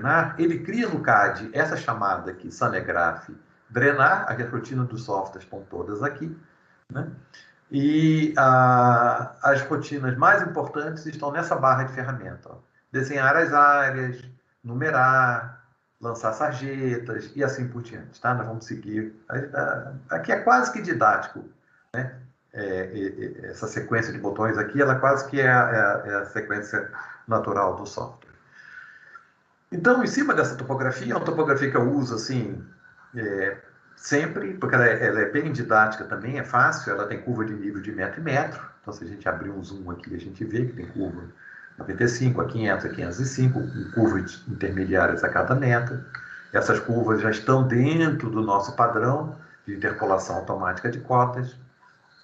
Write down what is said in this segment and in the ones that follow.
drenar, ele cria no CAD essa chamada aqui, Sanegraph drenar, as rotinas dos softwares estão todas aqui, né? E as rotinas mais importantes estão nessa barra de ferramenta. Ó. Desenhar as áreas, numerar, lançar sarjetas e assim por diante. Tá? Nós vamos seguir. Aqui é quase que didático. Né? Essa sequência de botões aqui, ela quase que é a sequência natural do software. Então, em cima dessa topografia, é uma topografia que eu uso assim, sempre, porque ela é bem didática também, é fácil, ela tem curva de nível de metro em metro. Então, se a gente abrir um zoom aqui, a gente vê que tem curva 95 a 500 a 505, com curvas intermediárias a cada metro. Essas curvas já estão dentro do nosso padrão de interpolação automática de cotas.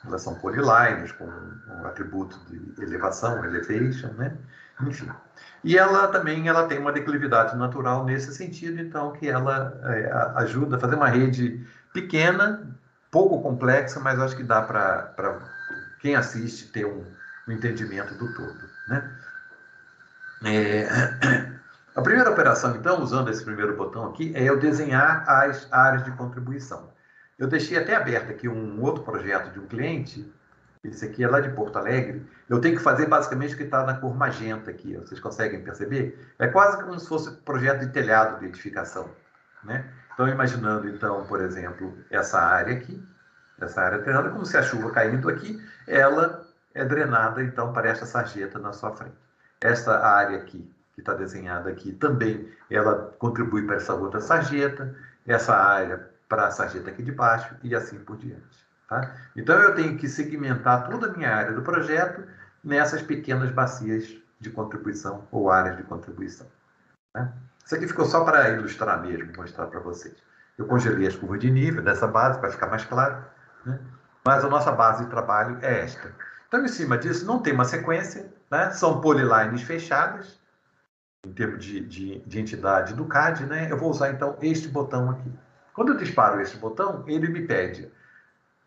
Elas são polylines, com um atributo de elevação, elevation, né? Enfim. E ela também tem uma declividade natural nesse sentido, então, que ela ajuda a fazer uma rede pequena, pouco complexa, mas acho que dá para quem assiste ter um entendimento do todo, né? A primeira operação, então, usando esse primeiro botão aqui, é eu desenhar as áreas de contribuição. Eu deixei até aberto aqui um outro projeto de um cliente, esse aqui é lá de Porto Alegre. Eu tenho que fazer basicamente o que está na cor magenta aqui, vocês conseguem perceber? É quase como se fosse um projeto de telhado de edificação, né? Então, imaginando, então, por exemplo, essa área aqui, essa área drenada, como se a chuva caindo aqui, ela é drenada, então, para esta sarjeta na sua frente. Esta área aqui, que está desenhada aqui, também ela contribui para essa outra sarjeta, essa área para a sarjeta aqui de baixo e assim por diante. Tá? Então, eu tenho que segmentar toda a minha área do projeto nessas pequenas bacias de contribuição ou áreas de contribuição. Tá? Isso aqui ficou só para ilustrar mesmo, mostrar para vocês. Eu congelei as curvas de nível dessa base para ficar mais claro, né? Mas a nossa base de trabalho é esta. Então, em cima disso, não tem uma sequência, né? São polylines fechadas, em termos de entidade do CAD, né? Eu vou usar, então, este botão aqui. Quando eu disparo este botão, ele me pede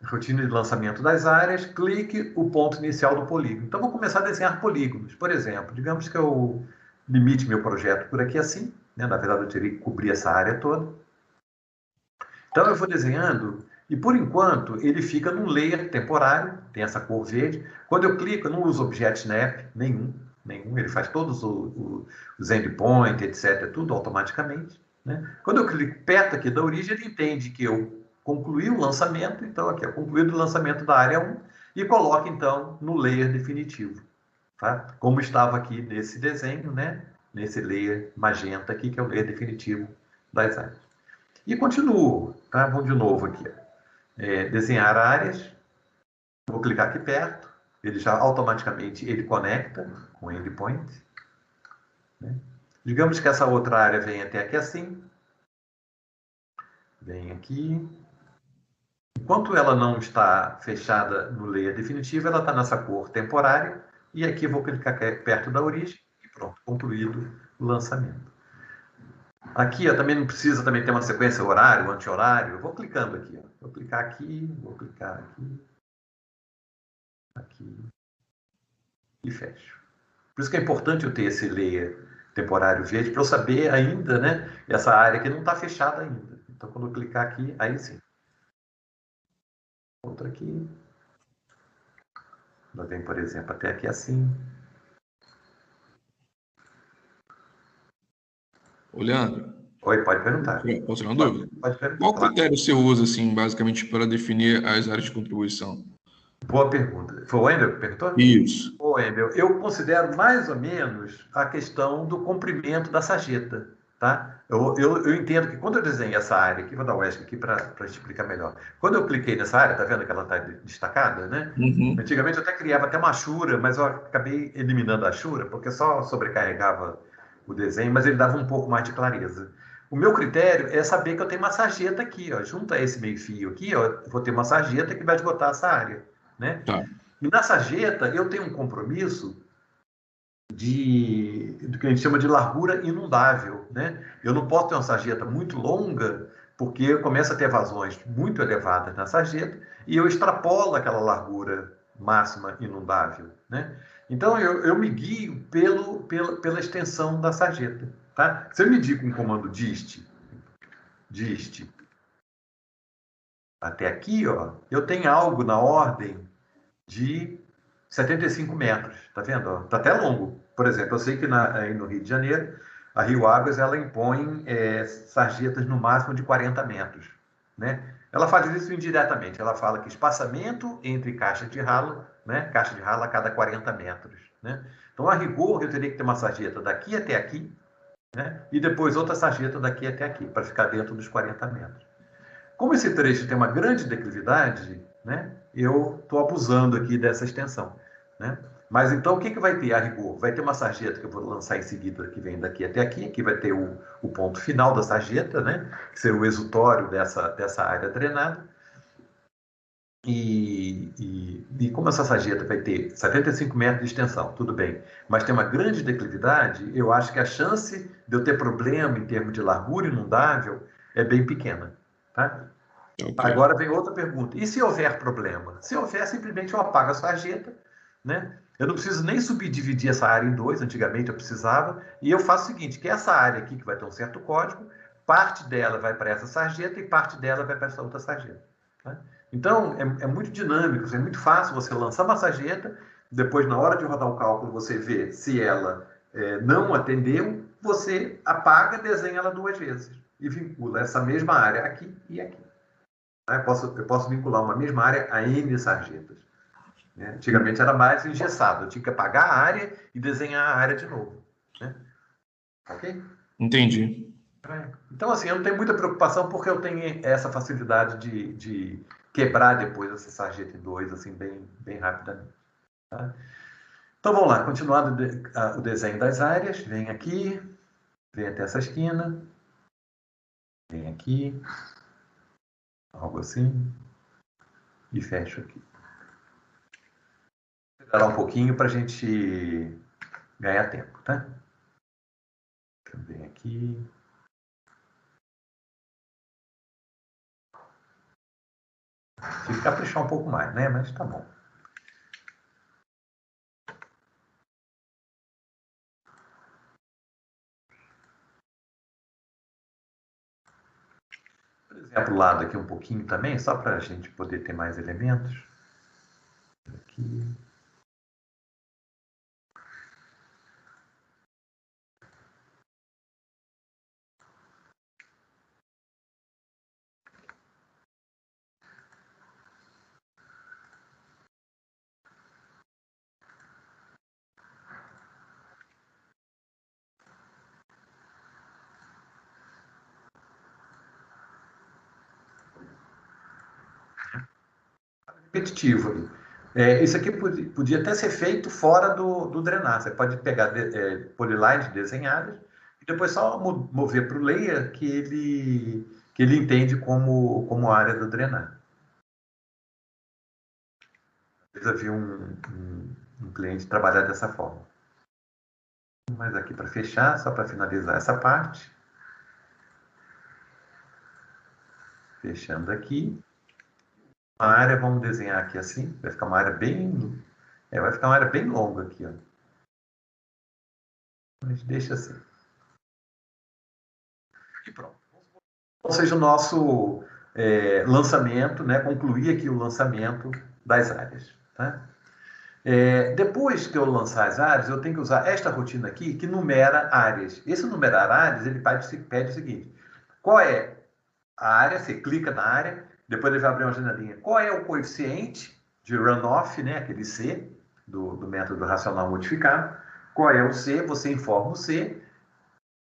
rotina de lançamento das áreas, clique o ponto inicial do polígono. Então, vou começar a desenhar polígonos. Por exemplo, digamos que eu limite meu projeto por aqui assim, né? Na verdade, eu teria que cobrir essa área toda. Então, eu vou desenhando e, por enquanto, ele fica num layer temporário, tem essa cor verde. Quando eu clico, eu não uso Object Snap nenhum. Ele faz todos os endpoints, etc., tudo automaticamente. Né? Quando eu clico perto aqui da origem, ele entende que eu concluí o lançamento, então aqui é concluído o lançamento da área 1 e coloca, então, no layer definitivo. Tá? Como estava aqui nesse desenho, né? Nesse layer magenta aqui, que é o layer definitivo das áreas. E continuo, tá? Vamos de novo aqui. Desenhar áreas. Vou clicar aqui perto. Ele já automaticamente conecta com o endpoint. Né? Digamos que essa outra área vem até aqui assim. Vem aqui. Enquanto ela não está fechada no layer definitivo, ela está nessa cor temporária. E aqui eu vou clicar perto da origem. E pronto, concluído o lançamento. Aqui, ó, também não precisa também ter uma sequência horário, anti-horário. Eu vou clicando aqui. Ó. Vou clicar aqui, vou clicar aqui. Aqui. E fecho. Por isso que é importante eu ter esse layer temporário verde, para eu saber ainda, né? Essa área que não está fechada ainda. Então, quando eu clicar aqui, aí sim. Outra aqui. Ela vem, por exemplo, até aqui assim. Ô, Leandro. Oi, pode perguntar. Posso tirar uma dúvida? Pode perguntar. Qual critério você usa, assim, basicamente, para definir as áreas de contribuição? Boa pergunta. Foi o Wendel que perguntou? Isso. Ô, Wendel, eu considero mais ou menos a questão do comprimento da sarjeta. Tá? Eu entendo que quando eu desenho essa área aqui, vou dar o ESC aqui para explicar melhor. Quando eu cliquei nessa área, tá vendo que ela está destacada, né? Uhum. Antigamente eu até criava até uma achura, mas eu acabei eliminando a achura, porque só sobrecarregava o desenho, mas ele dava um pouco mais de clareza. O meu critério é saber que eu tenho uma sarjeta aqui, ó, junto a esse meio fio aqui, ó, eu vou ter uma sarjeta que vai esgotar essa área, né? Tá. E na sarjeta eu tenho um compromisso do que a gente chama de largura inundável, né? Eu não posso ter uma sarjeta muito longa, porque começa a ter vazões muito elevadas na sarjeta e eu extrapolo aquela largura máxima inundável, né? Então eu me guio pela extensão da sarjeta. Tá? Se eu medir com o comando dist até aqui, ó, eu tenho algo na ordem de 75 metros. Tá vendo? Tá até longo. Por exemplo, eu sei que aí no Rio de Janeiro, a Rio Águas ela impõe sarjetas no máximo de 40 metros. Né? Ela faz isso indiretamente. Ela fala que espaçamento entre caixas de ralo, né? Caixa de ralo a cada 40 metros. Né? Então, a rigor, eu teria que ter uma sarjeta daqui até aqui, né? E depois outra sarjeta daqui até aqui, para ficar dentro dos 40 metros. Como esse trecho tem uma grande declividade, né, eu estou abusando aqui dessa extensão. Né? Mas então o que vai ter a rigor? Vai ter uma sarjeta que eu vou lançar em seguida, que vem daqui até aqui, que vai ter o ponto final da sarjeta, né, que será o exutório dessa área drenada. E como essa sarjeta vai ter 75 metros de extensão, tudo bem, mas tem uma grande declividade, eu acho que a chance de eu ter problema em termos de largura inundável é bem pequena. Tá? Ok. Agora vem outra pergunta. E se houver problema? Se houver, simplesmente eu apago a sarjeta, né? Eu não preciso nem subdividir essa área em dois, antigamente eu precisava, e eu faço o seguinte, que essa área aqui, que vai ter um certo código, parte dela vai para essa sarjeta e parte dela vai para essa outra sarjeta. Tá? Então, é muito dinâmico, é muito fácil você lançar uma sarjeta, depois, na hora de rodar o cálculo, você vê se ela não atendeu, você apaga, desenha ela duas vezes e vincula essa mesma área aqui e aqui. Eu posso vincular uma mesma área a N sarjetas. Né? Antigamente era mais engessado, eu tinha que apagar a área e desenhar a área de novo. Né? Ok? Entendi. Então, assim, eu não tenho muita preocupação porque eu tenho essa facilidade de quebrar depois essa sarjeta em dois, assim, bem rapidamente. Tá? Então, vamos lá, continuando o desenho das áreas. Vem aqui, vem até essa esquina, vem aqui, algo assim, e fecho aqui. Vou esperar um pouquinho para a gente ganhar tempo, tá? Também aqui. Tive que caprichar um pouco mais, né? Mas tá bom. Por exemplo, o lado aqui um pouquinho também, só para a gente poder ter mais elementos. Aqui. Repetitivo ali. Isso aqui podia até ser feito fora do drenar. Você pode pegar polylines desenhadas e depois só mover para o layer que ele entende como área do drenar. Às vezes eu vi um cliente trabalhar dessa forma. Mas aqui para fechar, só para finalizar essa parte. Fechando aqui. Uma área, vamos desenhar aqui assim. Vai ficar uma área vai ficar uma área bem longa aqui, ó. A gente deixa assim. E pronto. Ou seja, o nosso lançamento, né? Concluir aqui o lançamento das áreas. Tá? Depois que eu lançar as áreas, eu tenho que usar esta rotina aqui que numera áreas. Esse numerar áreas, ele pede o seguinte: qual é a área? Você clica na área, depois ele vai abrir uma janelinha. Qual é o coeficiente de runoff, né? Aquele C do método racional modificado? Qual é o C? Você informa o C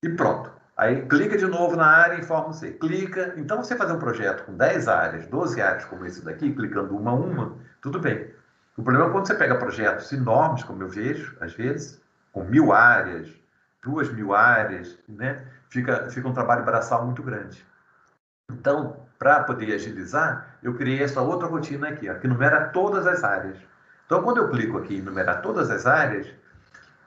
e pronto. Aí clica de novo na área e informa o C. Clica. Então, você fazer um projeto com 10 áreas, 12 áreas como esse daqui, clicando uma a uma, tudo bem. O problema é quando você pega projetos enormes, como eu vejo, às vezes, com 1000 áreas, 2000 áreas, né? Fica um trabalho braçal muito grande. Então, para poder agilizar, eu criei essa outra rotina aqui, ó, que numera todas as áreas. Então, quando eu clico aqui em numerar todas as áreas,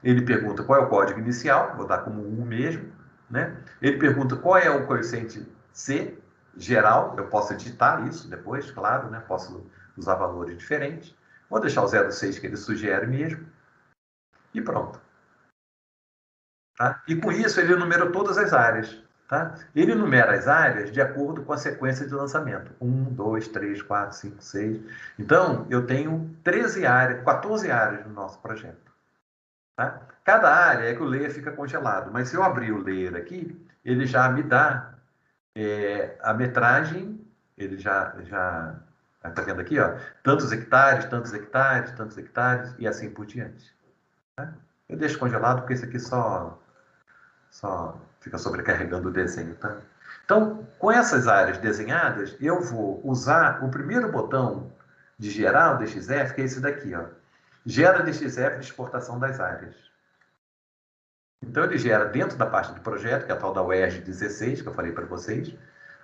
ele pergunta qual é o código inicial, vou dar como 1 mesmo, né? Ele pergunta qual é o coeficiente C geral, eu posso editar isso depois, claro, né? Posso usar valores diferentes. Vou deixar o 0,6 que ele sugere mesmo. E pronto. Tá? E com isso ele enumera todas as áreas. Tá? Ele enumera as áreas de acordo com a sequência de lançamento. 1, 2, 3, 4, 5, 6. Então, eu tenho 13 áreas, 14 áreas no nosso projeto. Tá? Cada área é que o layer fica congelado. Mas se eu abrir o layer aqui, ele já me dá a metragem, ele já está vendo aqui, ó, tantos hectares, tantos hectares, tantos hectares, e assim por diante. Tá? Eu deixo congelado porque isso aqui só fica sobrecarregando o desenho, tá? Então, com essas áreas desenhadas, eu vou usar o primeiro botão de gerar o DXF, que é esse daqui, ó. Gera DXF de exportação das áreas. Então, ele gera dentro da pasta do projeto, que é a tal da UERJ 16, que eu falei para vocês,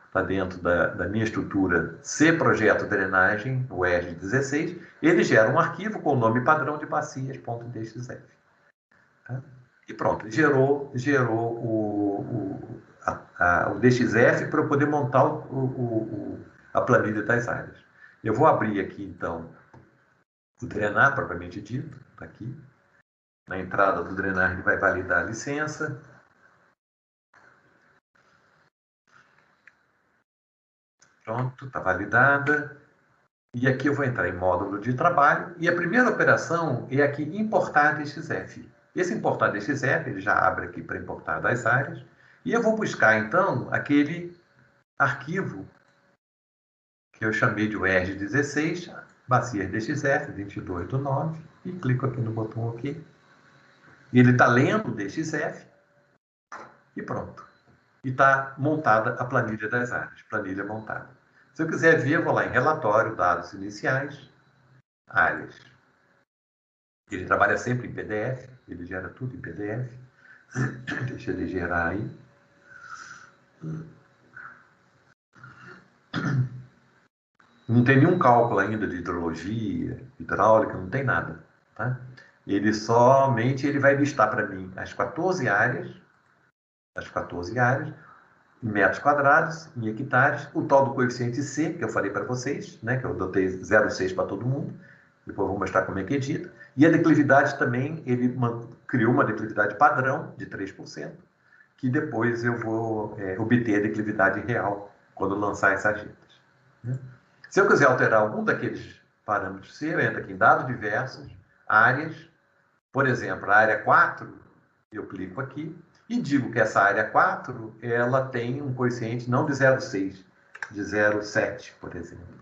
está dentro da minha estrutura C Projeto Drenagem, UERJ 16, ele gera um arquivo com o nome padrão de bacias.dxf. Tá? E pronto, gerou o DXF para eu poder montar a planilha das áreas. Eu vou abrir aqui, então, o drenar, propriamente dito, está aqui. Na entrada do drenar, ele vai validar a licença. Pronto, está validada. E aqui eu vou entrar em módulo de trabalho. E a primeira operação é aqui, importar DXF. Esse importar DXF, ele já abre aqui para importar das áreas. E eu vou buscar, então, aquele arquivo que eu chamei de UERJ 16, bacias DXF, 22/9, e clico aqui no botão OK. E ele está lendo o DXF e pronto. E está montada a planilha das áreas, planilha montada. Se eu quiser ver, eu vou lá em relatório, dados iniciais, áreas. Ele trabalha sempre em PDF, ele gera tudo em PDF. Deixa ele gerar aí. Não tem nenhum cálculo ainda de hidrologia, hidráulica, não tem nada. Tá? Ele somente vai listar para mim as 14 áreas, em metros quadrados, em hectares, o tal do coeficiente C, que eu falei para vocês, né, que eu dotei 0,6 para todo mundo, depois eu vou mostrar como é que edita, e a declividade também, ele criou uma declividade padrão de 3%, que depois eu vou obter a declividade real quando lançar essas ditas. Né? Se eu quiser alterar algum daqueles parâmetros C, eu entro aqui em dados diversos, áreas, por exemplo, a área 4, eu clico aqui e digo que essa área 4, ela tem um coeficiente não de 0,6, de 0,7, por exemplo.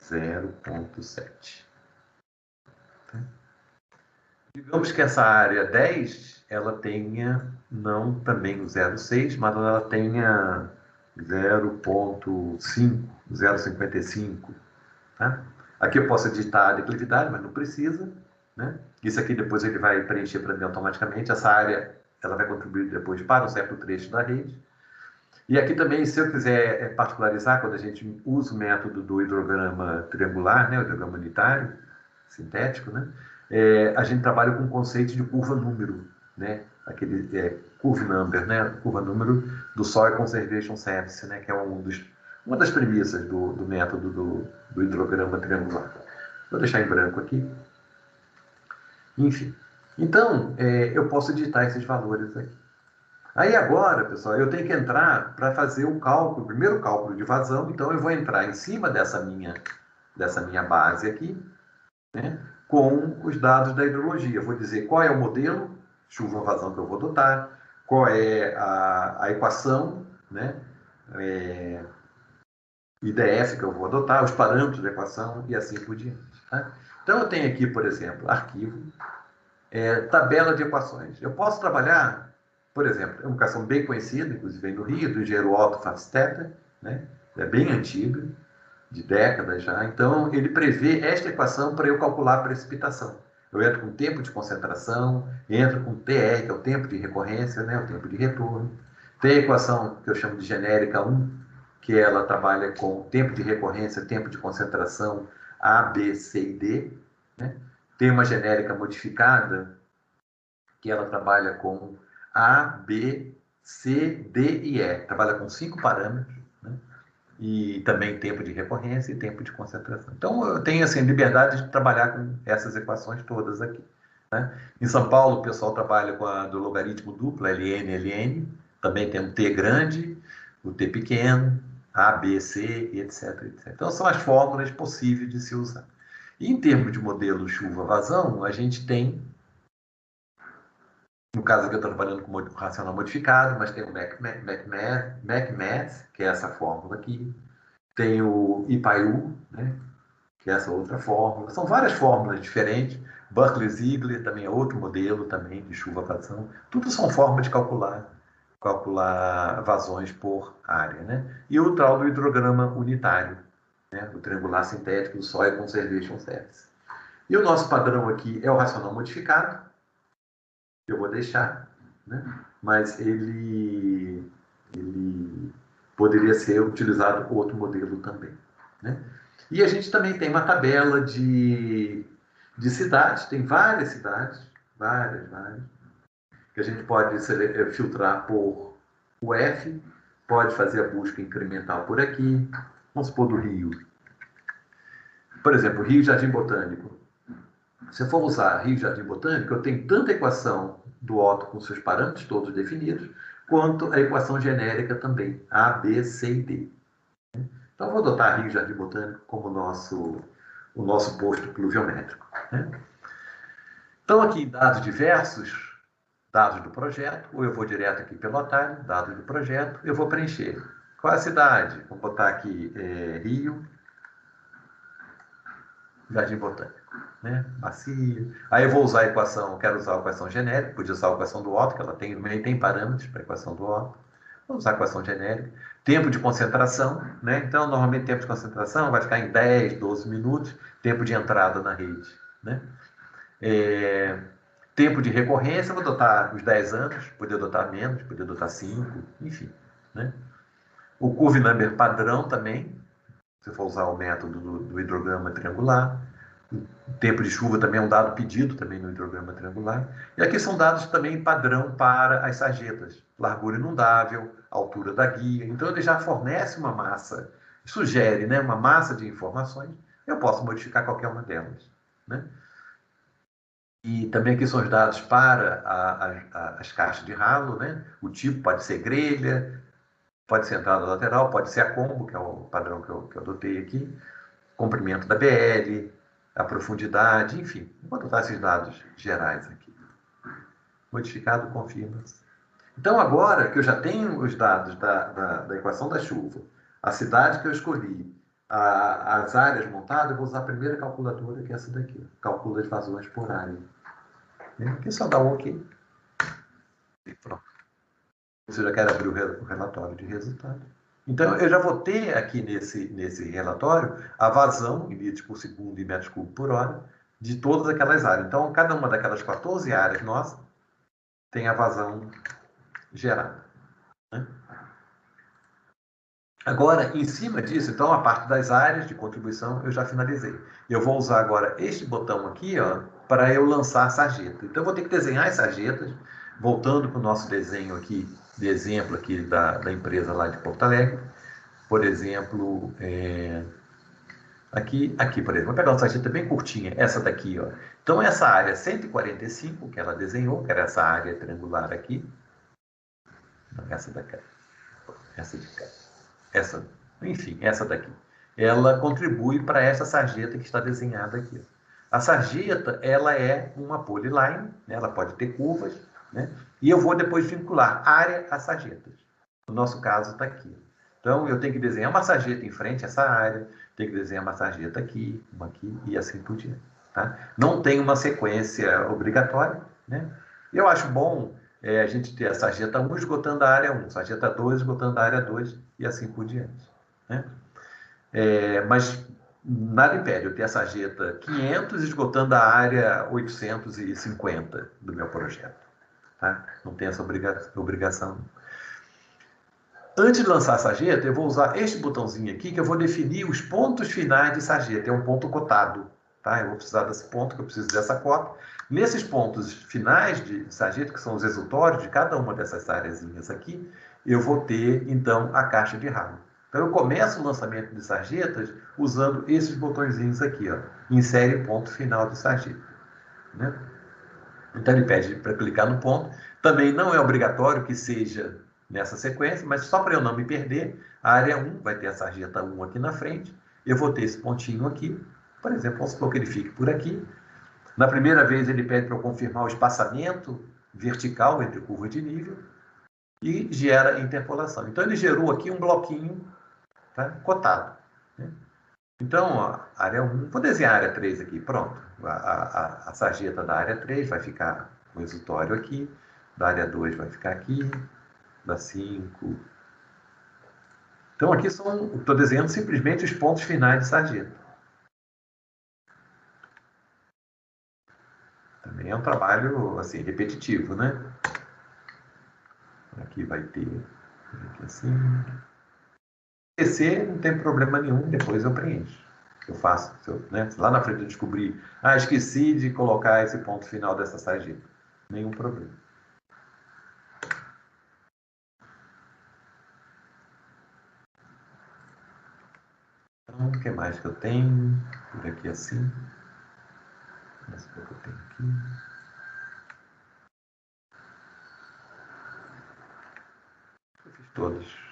Zero ponto 7. Digamos que essa área 10, ela tenha, não também o 0,6, mas ela tenha 0,5, 0,55. Tá? Aqui eu posso editar a declividade, mas não precisa. Né? Isso aqui depois ele vai preencher para mim automaticamente. Essa área ela vai contribuir depois para o certo trecho da rede. E aqui também, se eu quiser particularizar, quando a gente usa o método do hidrograma triangular, né, o hidrograma unitário, sintético, né, a gente trabalha com o conceito de curva número, né, aquele curve number, né, curva número do Soil Conservation Service, né, que é uma das premissas do método do hidrograma triangular. Vou deixar em branco aqui. Enfim. Então, eu posso digitar esses valores aqui. Aí agora, pessoal, eu tenho que entrar para fazer o cálculo, o primeiro cálculo de vazão. Então, eu vou entrar em cima dessa minha base aqui, né, com os dados da hidrologia. Eu vou dizer qual é o modelo, chuva-vazão que eu vou adotar, qual é a equação, né, IDF que eu vou adotar, os parâmetros da equação e assim por diante. Tá? Então, eu tenho aqui, por exemplo, arquivo, tabela de equações. Eu posso trabalhar, por exemplo, é uma equação bem conhecida, inclusive vem do Rio, do engenheiro Otto Pfaffstätter, né? É bem antiga, de décadas já. Então, ele prevê esta equação para eu calcular a precipitação. Eu entro com tempo de concentração, entro com TR, que é o tempo de recorrência, né? O tempo de retorno. Tem a equação que eu chamo de genérica 1, que ela trabalha com tempo de recorrência, tempo de concentração, A, B, C e D. Né? Tem uma genérica modificada, que ela trabalha com A, B, C, D e E. Trabalha com 5 parâmetros. Né? e também tempo de recorrência e tempo de concentração. Então, eu tenho assim, liberdade de trabalhar com essas equações todas aqui. Né? Em São Paulo, o pessoal trabalha com a do logaritmo duplo, ln, ln, também tem o t grande, o t pequeno, a, b, c, etc, etc. Então, são as fórmulas possíveis de se usar. E em termos de modelo chuva-vazão, a gente tem, no caso aqui eu estou trabalhando com racional modificado, mas tem o MACMATH, que é essa fórmula aqui, tem o IPAIU, né, que é essa outra fórmula. São várias fórmulas diferentes. Berkeley-Ziegler também é outro modelo também de chuva-vazão. Tudo são formas de calcular vazões por área. Né? E o tal do hidrograma unitário, né? O triangular sintético do Soil Conservation Service. E o nosso padrão aqui é o racional modificado, que eu vou deixar, né? Mas ele poderia ser utilizado outro modelo também. Né? E a gente também tem uma tabela de cidades, tem várias cidades, várias, que a gente pode filtrar por UF, pode fazer a busca incremental por aqui. Vamos supor do Rio. Por exemplo, Rio Jardim Botânico. Se for usar Rio Jardim Botânico, eu tenho tanta equação do Otto com seus parâmetros todos definidos, quanto a equação genérica também, A, B, C e D. Então, vou adotar Rio Jardim Botânico como o nosso posto pluviométrico. Né? Então, aqui em dados diversos, dados do projeto, ou eu vou direto aqui pelo atalho, dados do projeto, eu vou preencher. Qual é a cidade? Vou botar aqui Rio Jardim Botânico. Né? Bacia. Aí eu vou usar a equação, quero usar a equação genérica, podia usar a equação do Otto, que ela tem parâmetros para a equação do Otto. Vamos usar a equação genérica. Tempo de concentração, né? Então, normalmente, tempo de concentração vai ficar em 10, 12 minutos, tempo de entrada na rede. Né? Tempo de recorrência, vou adotar os 10 anos, poder adotar menos, poder adotar 5, enfim. Né? O curve number padrão também, se for usar o método do hidrograma triangular. O tempo de chuva também é um dado pedido também no hidrograma triangular. E aqui são dados também padrão para as sarjetas. Largura inundável, altura da guia. Então, ele já fornece uma massa, sugere, né, uma massa de informações. Eu posso modificar qualquer uma delas. Né? E também aqui são os dados para as caixas de ralo. Né? O tipo pode ser grelha, pode ser entrada lateral, pode ser a combo, que é o padrão que eu adotei aqui. Comprimento da BL, a profundidade, enfim. Vou botar esses dados gerais aqui. Modificado, confirma-se. Então, agora que eu já tenho os dados da equação da chuva, a cidade que eu escolhi, as áreas montadas, eu vou usar a primeira calculadora, que é essa daqui. Calcula as vazões por área. Aqui só dá um OK. E pronto. Você já quer abrir o relatório de resultado. Então, eu já vou ter aqui nesse relatório a vazão em litros por segundo e metros cúbicos por hora de todas aquelas áreas. Então, cada uma daquelas 14 áreas nossas tem a vazão gerada. Né? Agora, em cima disso, então, a parte das áreas de contribuição eu já finalizei. Eu vou usar agora este botão aqui, ó, para eu lançar a sarjeta. Então, eu vou ter que desenhar as sarjetas, voltando para o nosso desenho aqui, de exemplo aqui da empresa lá de Porto Alegre. Por exemplo, aqui, por exemplo, vou pegar uma sarjeta bem curtinha, essa daqui, ó. Então, essa área 145 que ela desenhou, que era essa área triangular aqui, não, essa daqui, essa de cá, enfim, essa daqui, ela contribui para essa sarjeta que está desenhada aqui. A sarjeta, ela é uma polyline, né? Ela pode ter curvas, né? E eu vou depois vincular área a sarjetas. No nosso caso, está aqui. Então, eu tenho que desenhar uma sarjeta em frente a essa área, tenho que desenhar uma sarjeta aqui, uma aqui e assim por diante. Tá? Não tem uma sequência obrigatória. Né? Eu acho bom a gente ter a sarjeta 1 esgotando a área 1, sarjeta 2 esgotando a área 2 e assim por diante. Né? Mas nada impede eu ter a sarjeta 500 esgotando a área 850 do meu projeto. Tá? Não tem essa obrigação. Antes de lançar a sarjeta, eu vou usar este botãozinho aqui, que eu vou definir os pontos finais de sarjeta. É um ponto cotado. Tá? Eu vou precisar desse ponto, que eu preciso dessa cota. Nesses pontos finais de sarjeta, que são os exutórios de cada uma dessas áreazinhas aqui, eu vou ter, então, a caixa de ralo. Então, eu começo o lançamento de sarjetas usando esses botõezinhos aqui, ó, insere ponto final de sarjeta, né? Então, ele pede para clicar no ponto. Também não é obrigatório que seja nessa sequência, mas só para eu não me perder, a área 1 vai ter a sarjeta 1 aqui na frente, eu vou ter esse pontinho aqui, por exemplo, vamos supor que ele fique por aqui. Na primeira vez, ele pede para eu confirmar o espaçamento vertical entre curva de nível e gera interpolação. Então, ele gerou aqui um bloquinho, tá, cotado, né? Então, ó, área 1, vou desenhar a área 3 aqui, pronto. A sarjeta da área 3 vai ficar no exutório aqui, da área 2 vai ficar aqui, da 5. Então, aqui estou desenhando simplesmente os pontos finais de sarjeta. Também é um trabalho, assim, repetitivo, né? Aqui vai ter, aqui assim. Esquecer, não tem problema nenhum, depois eu preencho. Eu faço, né? Lá na frente eu descobri, esqueci de colocar esse ponto final dessa sarjeta. Nenhum problema. Então, o que mais que eu tenho? Por aqui assim. Esse que eu tenho aqui. Eu fiz todos.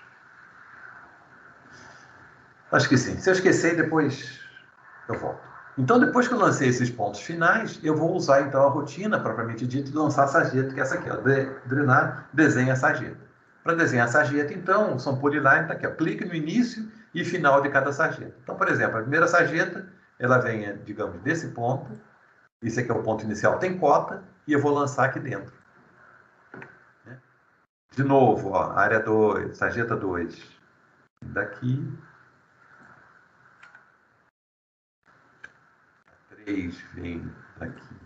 Acho que sim. Se eu esquecer, depois eu volto. Então, depois que eu lancei esses pontos finais, eu vou usar então a rotina propriamente dita de lançar a sarjeta, que é essa aqui, ó, drenar, desenha a sarjeta. Para desenhar a sarjeta, então, são polyline, está aqui, ó, clique no início e final de cada sarjeta. Então, por exemplo, a primeira sarjeta, ela vem, digamos, desse ponto, esse aqui é o ponto inicial, tem cota, e eu vou lançar aqui dentro. De novo, ó, área 2, sarjeta 2, daqui, 3 vem daqui,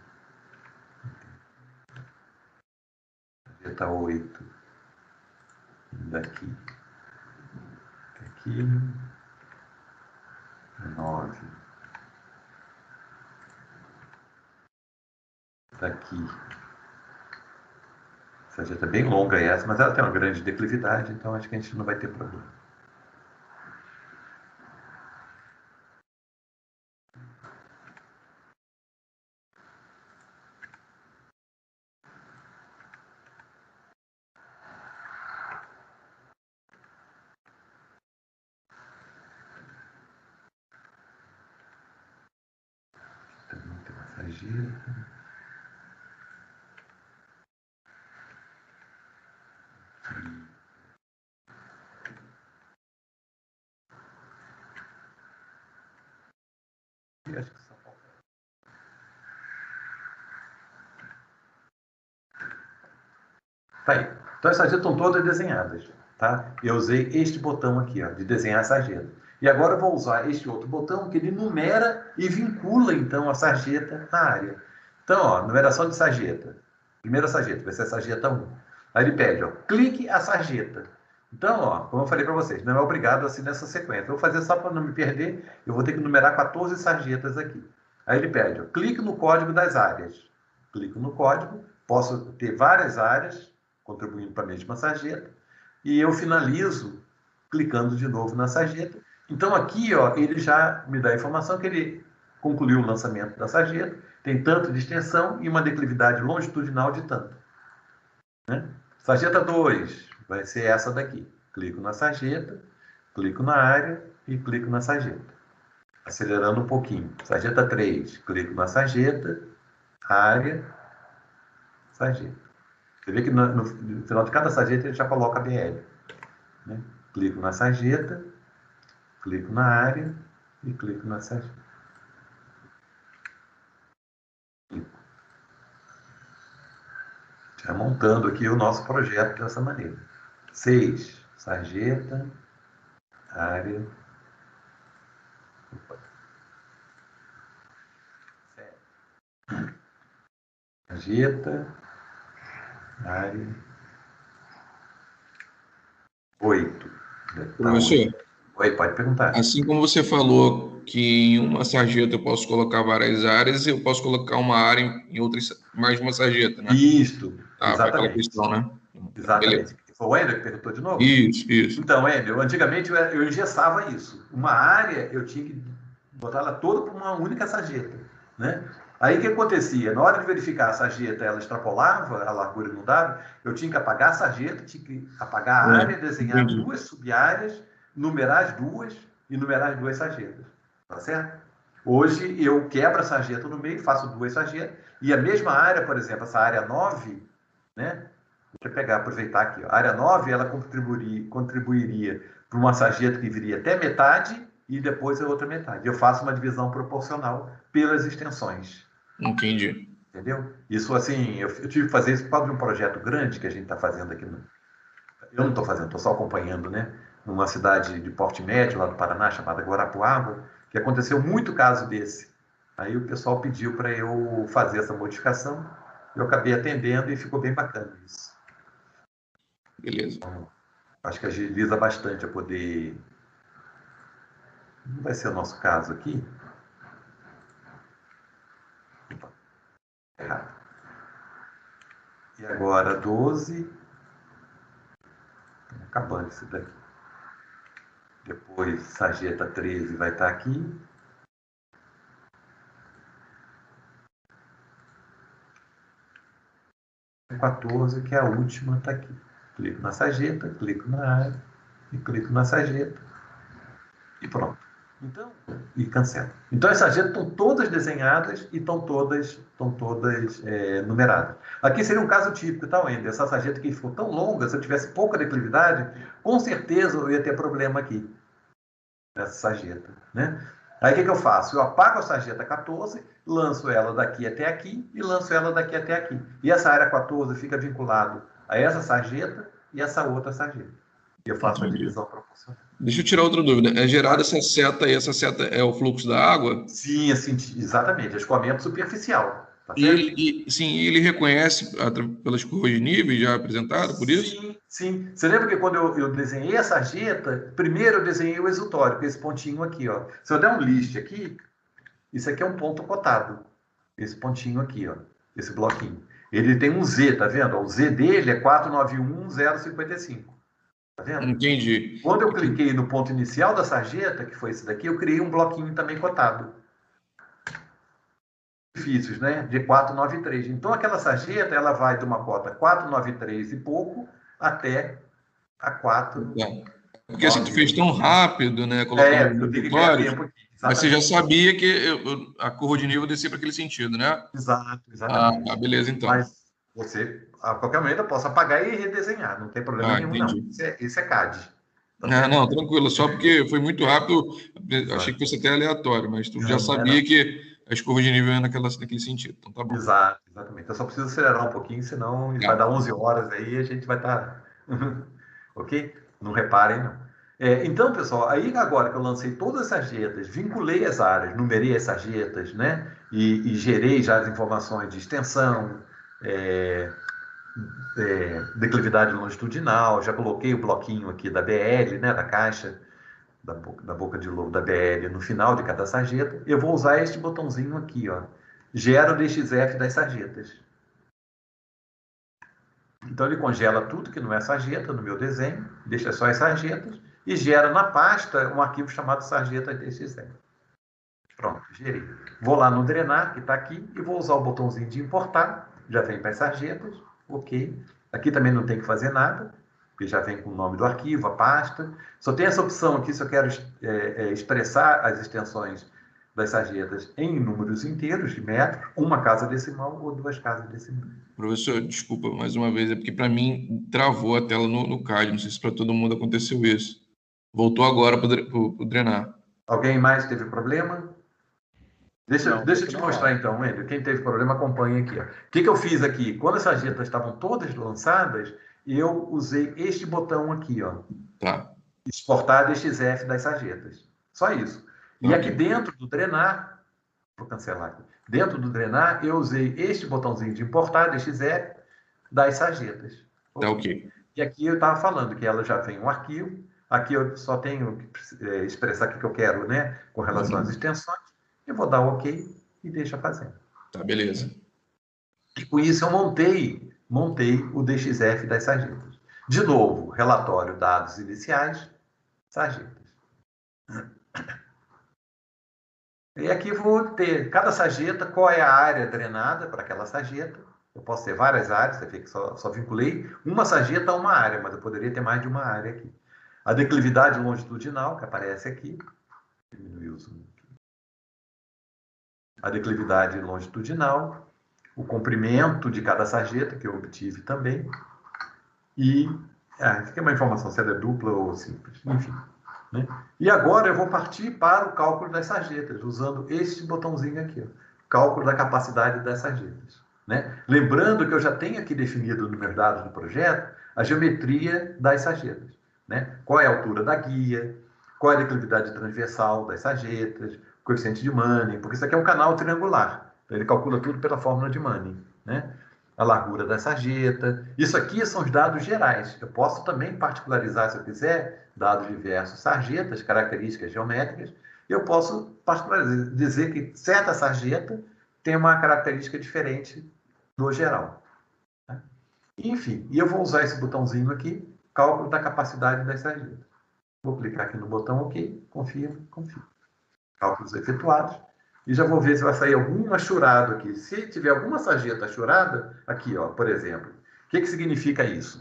sarjeta 8, daqui, aqui, 9, daqui. Essa sarjeta é bem longa essa, mas ela tem uma grande declividade, então acho que a gente não vai ter problema. Também tem uma sarjeta. E acho que só falta. Tá aí. Então as sarjetas estão todas desenhadas, tá? Eu usei este botão aqui, ó, de desenhar a sarjeta. E agora eu vou usar este outro botão que ele numera e vincula, então, a sarjeta na área. Então, ó, numeração de sarjeta. Primeira sarjeta, vai ser a sarjeta 1. Aí ele pede, ó, clique a sarjeta. Então, ó, como eu falei para vocês, não é obrigado assim nessa sequência. Eu vou fazer só para não me perder, eu vou ter que numerar 14 sarjetas aqui. Aí ele pede, ó, clique no código das áreas. Clico no código, posso ter várias áreas contribuindo para a mesma sarjeta, e eu finalizo clicando de novo na sarjeta. Então, aqui, ó, ele já me dá a informação que ele concluiu o lançamento da sarjeta, tem tanto de extensão e uma declividade longitudinal de tanto. Né? Sarjeta 2 vai ser essa daqui. Clico na sarjeta, clico na área e clico na sarjeta. Acelerando um pouquinho. Sarjeta 3, clico na sarjeta, área, sarjeta. Você vê que no final de cada sarjeta ele já coloca a BL. Né? Clico na sarjeta, clico na área e clico na sarjeta. Já montando aqui o nosso projeto dessa maneira. 6, sarjeta, área. 7. Sarjeta, área. 8. Professor, Oi, pode perguntar. assim como você falou que em uma sarjeta eu posso colocar várias áreas, eu posso colocar uma área em outras, mais de uma sarjeta, né? Isto, Foi aquela exatamente. questão, né? Exatamente. Beleza. Foi o Wender que perguntou de novo? Isso. Então, Wender, antigamente eu engessava isso. Uma área, eu tinha que botar ela toda para uma única sarjeta, né? Aí o que acontecia? Na hora de verificar a sarjeta, ela extrapolava a largura não dava, eu tinha que apagar a sarjeta, tinha que apagar a área, desenhar entendi. 2 sub-áreas, numerar as 2 e numerar as 2 sarjetas. Tá certo? Hoje eu quebro a sarjeta no meio, faço 2 sarjetas, e a mesma área, por exemplo, essa área 9, né? Deixa eu pegar, aproveitar aqui. Ó. A área 9, ela contribuiria para uma sarjeta que viria até metade e depois a outra metade. Eu faço uma divisão proporcional pelas extensões. Entendi. Entendeu? Isso, assim, eu tive que fazer isso por causa de um projeto grande que a gente está fazendo aqui. Eu não estou fazendo, estou só acompanhando, né? Numa cidade de porte médio, lá do Paraná, chamada Guarapuava, que aconteceu muito caso desse. Aí o pessoal pediu para eu fazer essa modificação, eu acabei atendendo e ficou bem bacana isso. Beleza. Então, acho que agiliza bastante a poder... Não vai ser o nosso caso aqui. Errado. E agora 12. Acabando isso daqui. Depois, sarjeta 13 vai estar aqui. A 14, que é a última, está aqui. Clico na sarjeta, clico na área, e clico na sarjeta. E pronto. Então, e cancelo. Então, as sarjetas estão todas desenhadas e estão todas numeradas. Aqui seria um caso típico, tá, Wender? Essa sarjeta aqui ficou tão longa, se eu tivesse pouca declividade, com certeza eu ia ter problema aqui, nessa sarjeta, né? Aí, o que eu faço? Eu apago a sarjeta 14, lanço ela daqui até aqui e lanço ela daqui até aqui. E essa área 14 fica vinculado a essa sarjeta e essa outra sarjeta. E eu faço a divisão proporcional. Deixa eu tirar outra dúvida. É gerada essa seta e essa seta é o fluxo da água? Sim, assim, exatamente. Escoamento superficial. Tá certo? Ele reconhece pelas curvas de nível já apresentado, por isso? Sim, sim. Você lembra que quando eu desenhei a sarjeta, primeiro eu desenhei o exutório, com esse pontinho aqui, ó. Se eu der um list aqui, isso aqui é um ponto cotado. Esse pontinho aqui, ó. Esse bloquinho. Ele tem um Z, tá vendo? O Z dele é 491055. Tá vendo? Entendi. Quando eu cliquei no ponto inicial da sarjeta, que foi esse daqui, eu criei um bloquinho também cotado. Edifícios, né? De 493. Então, aquela sarjeta, ela vai de uma cota 493 e pouco até a 4. Porque assim, tu fez tão rápido, né? Colocando eu tenho que ganhar tempo aqui. Mas você já sabia que a curva de nível descia para aquele sentido, né? Exatamente. Beleza, então. Mas você, a qualquer momento, eu posso apagar e redesenhar, não tem problema nenhum, entendi. não. Isso é CAD. Não, tranquilo, só porque foi muito rápido, achei que fosse até aleatório, mas tu já sabia que as curvas de nível iam naquele sentido, então tá bom. Exatamente. Eu só preciso acelerar um pouquinho, senão vai dar 11 horas aí e a gente vai estar... Ok? Não reparem, não. Então, pessoal, aí agora que eu lancei todas as sarjetas, vinculei as áreas, numerei as sarjetas, né? E gerei já as informações de extensão, declividade longitudinal, já coloquei o bloquinho aqui da BL, né? Da caixa, da boca de lobo da BL no final de cada sarjeta. Eu vou usar este botãozinho aqui, ó. Gera o DXF das sarjetas. Então ele congela tudo que não é sarjeta no meu desenho, deixa só as sarjetas e gera na pasta um arquivo chamado sarjeta DXF. Pronto, gerei. Vou lá no drenar, que está aqui, e vou usar o botãozinho de importar, já vem para as sarjetas, ok. Aqui também não tem que fazer nada, porque já vem com o nome do arquivo, a pasta. Só tem essa opção aqui se eu quero expressar as extensões das sarjetas em números inteiros de metros, uma casa decimal ou 2 casas decimais. Professor, desculpa mais uma vez, é porque para mim travou a tela no CAD, não sei se para todo mundo aconteceu isso. Voltou agora para o drenar. Alguém mais teve problema? Deixa eu te mostrar então, Wender. Quem teve problema, acompanha aqui. Ó. O que eu fiz aqui? Quando as sarjetas estavam todas lançadas, eu usei este botão aqui, ó. Tá. Exportar DXF das sarjetas. Só isso. E aqui dentro do drenar, vou cancelar aqui. Dentro do drenar, eu usei este botãozinho de importar DXF das sarjetas. Tá ok. E aqui eu estava falando que ela já vem um arquivo. Aqui eu só tenho que expressar o que eu quero, né? Com relação às extensões. Eu vou dar OK e deixa fazendo. Tá, beleza. E com isso eu montei o DXF das sarjetas. De novo, relatório, dados iniciais, sarjetas. E aqui vou ter cada sarjeta, qual é a área drenada para aquela sarjeta. Eu posso ter várias áreas, você vê que só vinculei uma sarjeta a uma área, mas eu poderia ter mais de uma área aqui. A declividade longitudinal, que aparece aqui. Diminuir o zoom aqui. A declividade longitudinal, o comprimento de cada sarjeta, que eu obtive também. E isso aqui é uma informação se ela é dupla ou simples, enfim. Né? E agora eu vou partir para o cálculo das sarjetas, usando este botãozinho aqui, ó, cálculo da capacidade das sarjetas. Né? Lembrando que eu já tenho aqui definido nos meus dados do projeto a geometria das sarjetas. Né? Qual é a altura da guia, qual é a declividade transversal das sarjetas, coeficiente de Manning, porque isso aqui é um canal triangular, então ele calcula tudo pela fórmula de Manning. Né? A largura da sarjeta. Isso aqui são os dados gerais. Eu posso também particularizar, se eu quiser, dados diversos, sarjetas, características geométricas. Eu posso particularizar, dizer que certa sarjeta tem uma característica diferente do geral. Tá? Enfim, e eu vou usar esse botãozinho aqui, cálculo da capacidade das sarjetas. Vou clicar aqui no botão OK, confirma, confirma. Cálculos efetuados. E já vou ver se vai sair algum achurado aqui. Se tiver alguma sarjeta achurada, aqui, ó, por exemplo. O que significa isso?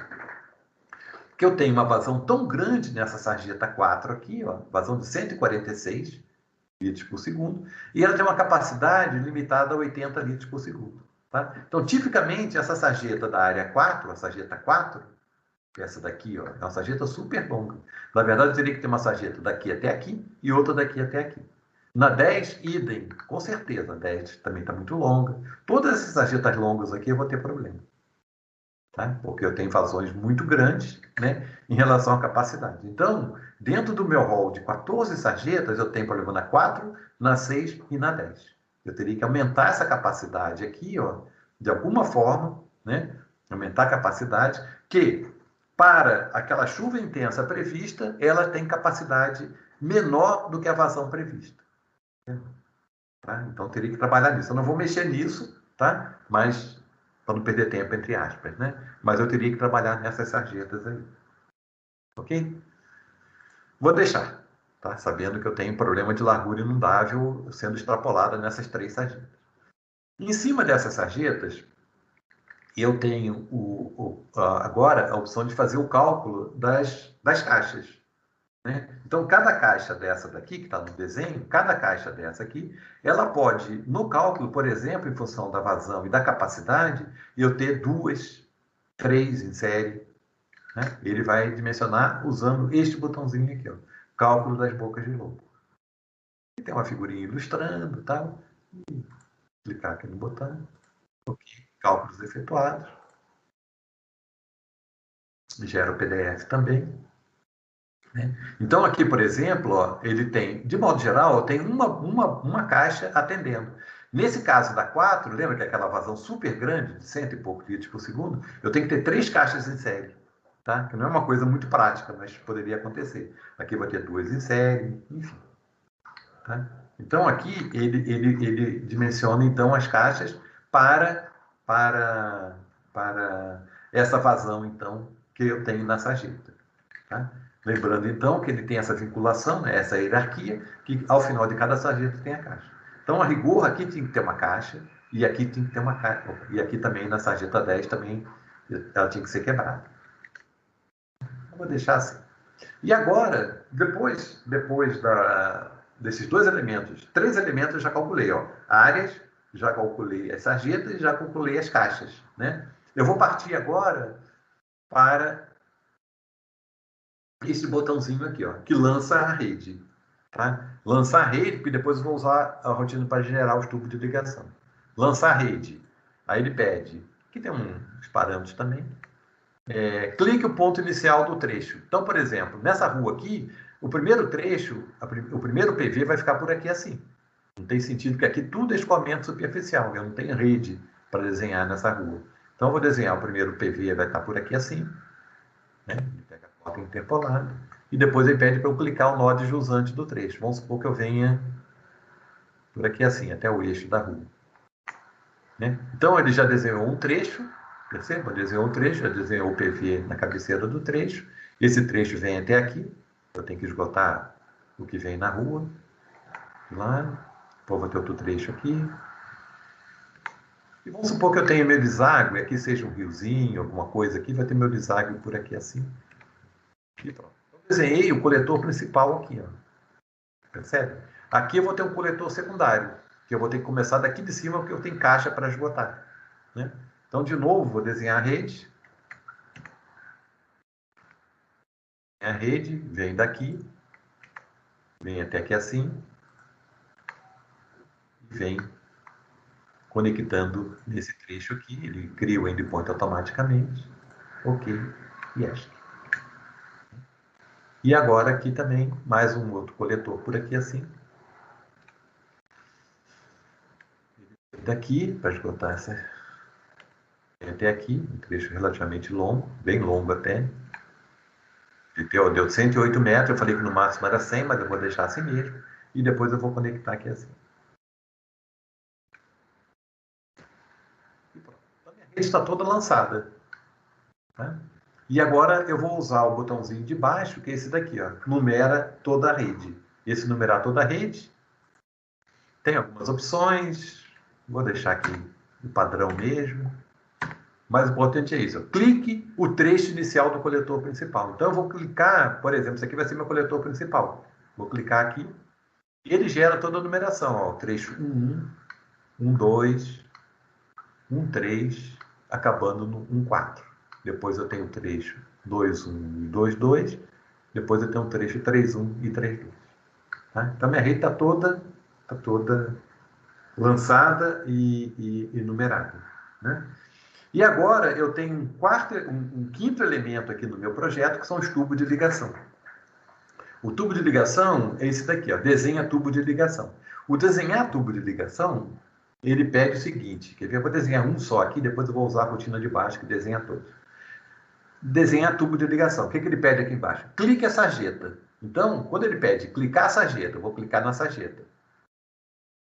Que eu tenho uma vazão tão grande nessa sarjeta 4 aqui, ó, vazão de 146 litros por segundo, e ela tem uma capacidade limitada a 80 litros por segundo. Tá? Então, tipicamente, essa sarjeta da área 4, a sarjeta 4, essa daqui, ó, é uma sarjeta super longa. Na verdade, eu teria que ter uma sarjeta daqui até aqui e outra daqui até aqui. Na 10, idem, com certeza. A 10 também está muito longa. Todas essas sarjetas longas aqui eu vou ter problema. Tá? Porque eu tenho vazões muito grandes, né, em relação à capacidade. Então, dentro do meu rol de 14 sarjetas, eu tenho problema na 4, na 6 e na 10. Eu teria que aumentar essa capacidade aqui, ó, de alguma forma, né, aumentar a capacidade, que para aquela chuva intensa prevista, ela tem capacidade menor do que a vazão prevista. Tá? Então, teria que trabalhar nisso. Eu não vou mexer nisso, tá? Mas, para não perder tempo, entre aspas, né? Mas eu teria que trabalhar nessas sarjetas aí. Ok? Vou deixar, tá? Sabendo que eu tenho problema de largura inundável sendo extrapolada nessas 3 sarjetas. Em cima dessas sarjetas, eu tenho agora a opção de fazer o cálculo das caixas. Né? Então, cada caixa dessa daqui, que está no desenho, cada caixa dessa aqui, ela pode, no cálculo, por exemplo, em função da vazão e da capacidade, eu ter 2, 3 em série. Né? Ele vai dimensionar usando este botãozinho aqui, ó, cálculo das bocas de lobo. E tem uma figurinha ilustrando, tal. E clicar aqui no botão. Ok, cálculos efetuados. Gera o PDF também. Então, aqui, por exemplo, ó, ele tem, de modo geral, tem uma caixa atendendo. Nesse caso da 4, lembra que é aquela vazão super grande, de 100 e poucos litros por segundo, eu tenho que ter 3 caixas em série. Tá? Que não é uma coisa muito prática, mas poderia acontecer. Aqui vai ter 2 em série, enfim. Tá? Então, aqui, ele dimensiona, então, as caixas para essa vazão, então, que eu tenho na sarjeta. Tá? Lembrando, então, que ele tem essa vinculação, né, essa hierarquia, que ao final de cada sarjeta tem a caixa. Então, a rigor, aqui tem que ter uma caixa, e aqui tem que ter uma caixa. E aqui também, na sarjeta 10, também, ela tinha que ser quebrada. Eu vou deixar assim. E agora, depois desses 2 elementos, 3 elementos eu já calculei. Ó, áreas, já calculei as sarjetas e já calculei as caixas. Né? Eu vou partir agora para esse botãozinho aqui, ó, que lança a rede. Tá? Lançar a rede, porque depois eu vou usar a rotina para gerar os tubos de ligação. Lançar a rede. Aí ele pede, aqui tem uns parâmetros também, clique o ponto inicial do trecho. Então, por exemplo, nessa rua aqui, o primeiro trecho, o primeiro PV vai ficar por aqui assim. Não tem sentido, porque aqui tudo é escoamento superficial, eu não tenho rede para desenhar nessa rua. Então, eu vou desenhar o primeiro PV, vai estar por aqui assim. Né? Ele pega a cota interpolada. E depois ele pede para eu clicar o nó de jusante do trecho. Vamos supor que eu venha por aqui assim, até o eixo da rua. Né? Então, ele já desenhou um trecho, Perceba? Desenhou o trecho, já desenhou o PV na cabeceira do trecho. Esse trecho vem até aqui. Eu tenho que esgotar o que vem na rua. Lá. Depois vou ter outro trecho aqui. E vamos supor que eu tenha meu deságue, aqui seja um riozinho, alguma coisa aqui, vai ter meu deságue por aqui assim. E pronto. Eu desenhei o coletor principal aqui, ó. Percebe? Aqui eu vou ter um coletor secundário, que eu vou ter que começar daqui de cima, porque eu tenho caixa para esgotar. Né? Então, de novo, vou desenhar a rede. A rede vem daqui, vem até aqui assim, e vem conectando nesse trecho aqui. Ele cria o endpoint automaticamente. Ok, e esta. E agora aqui também, mais um outro coletor por aqui assim. Daqui, para esgotar essa, até aqui, um trecho relativamente longo, bem longo até. Deu 108 metros, eu falei que no máximo era 100, mas eu vou deixar assim mesmo. E depois eu vou conectar aqui assim. E pronto. Então, minha rede está toda lançada. Tá? E agora eu vou usar o botãozinho de baixo, que é esse daqui, ó, numera toda a rede. Esse numerar toda a rede tem algumas opções. Vou deixar aqui o padrão mesmo. Mais importante é isso. Clique o trecho inicial do coletor principal. Então, eu vou clicar, por exemplo, isso aqui vai ser meu coletor principal. Vou clicar aqui e ele gera toda a numeração. Ó, trecho 1, 1.2, 1.3, acabando no 1.4. Depois eu tenho o trecho 2.1 e 2.2. Depois eu tenho o trecho 3.1 e 3.2. Tá? Então, minha rede está toda lançada e numerada. Né? E agora eu tenho um quinto elemento aqui no meu projeto, que são os tubos de ligação. O tubo de ligação é esse daqui, ó, desenha tubo de ligação. O desenhar tubo de ligação, ele pede o seguinte, quer ver? Eu vou desenhar um só aqui, depois eu vou usar a rotina de baixo, que desenha todos. Desenhar tubo de ligação. O que ele pede aqui embaixo? Clique a sarjeta. Então, quando ele pede clicar a sarjeta, eu vou clicar na sarjeta.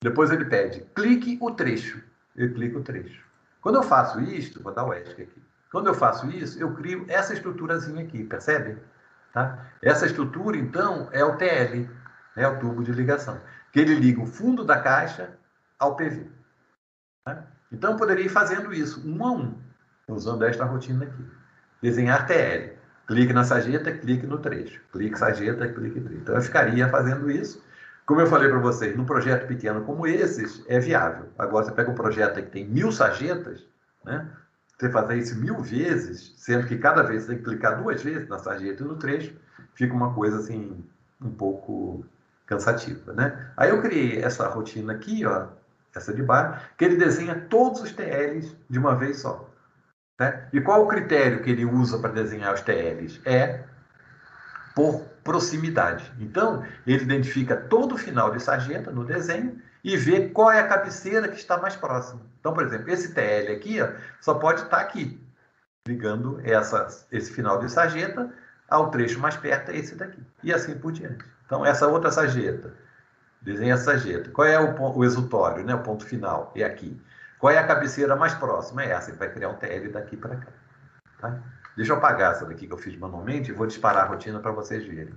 Depois ele pede clique o trecho. Eu clico o trecho. Quando eu faço isso, vou dar o ESC aqui. Quando eu faço isso, eu crio essa estruturazinha aqui, percebe? Tá? Essa estrutura, então, é o TL, é o tubo de ligação, que ele liga o fundo da caixa ao PV. Tá? Então, eu poderia ir fazendo isso, um a um, usando esta rotina aqui. Desenhar TL. Clique na sarjeta, clique no trecho. Clique sarjeta, clique trecho. Então, eu ficaria fazendo isso. Como eu falei para vocês, num projeto pequeno como esses, é viável. Agora, você pega um projeto que tem 1000 sarjetas, né? Você fazer isso 1000 vezes, sendo que cada vez você tem que clicar 2 vezes na sarjeta e no trecho, fica uma coisa assim, um pouco cansativa, né? Aí eu criei essa rotina aqui, ó, essa de baixo, que ele desenha todos os TLs de uma vez só. Né? E qual o critério que ele usa para desenhar os TLs? É por proximidade. Então, ele identifica todo o final de sarjeta no desenho e vê qual é a cabeceira que está mais próxima. Então, por exemplo, esse TL aqui ó, só pode estar aqui, ligando esse final de sarjeta ao trecho mais perto, é esse daqui. E assim por diante. Então, essa outra sarjeta, desenha a sarjeta. Qual é o exutório, né? O ponto final? É aqui. Qual é a cabeceira mais próxima? É essa. Ele vai criar um TL daqui para cá. Tá? Deixa eu apagar essa daqui que eu fiz manualmente e vou disparar a rotina para vocês verem.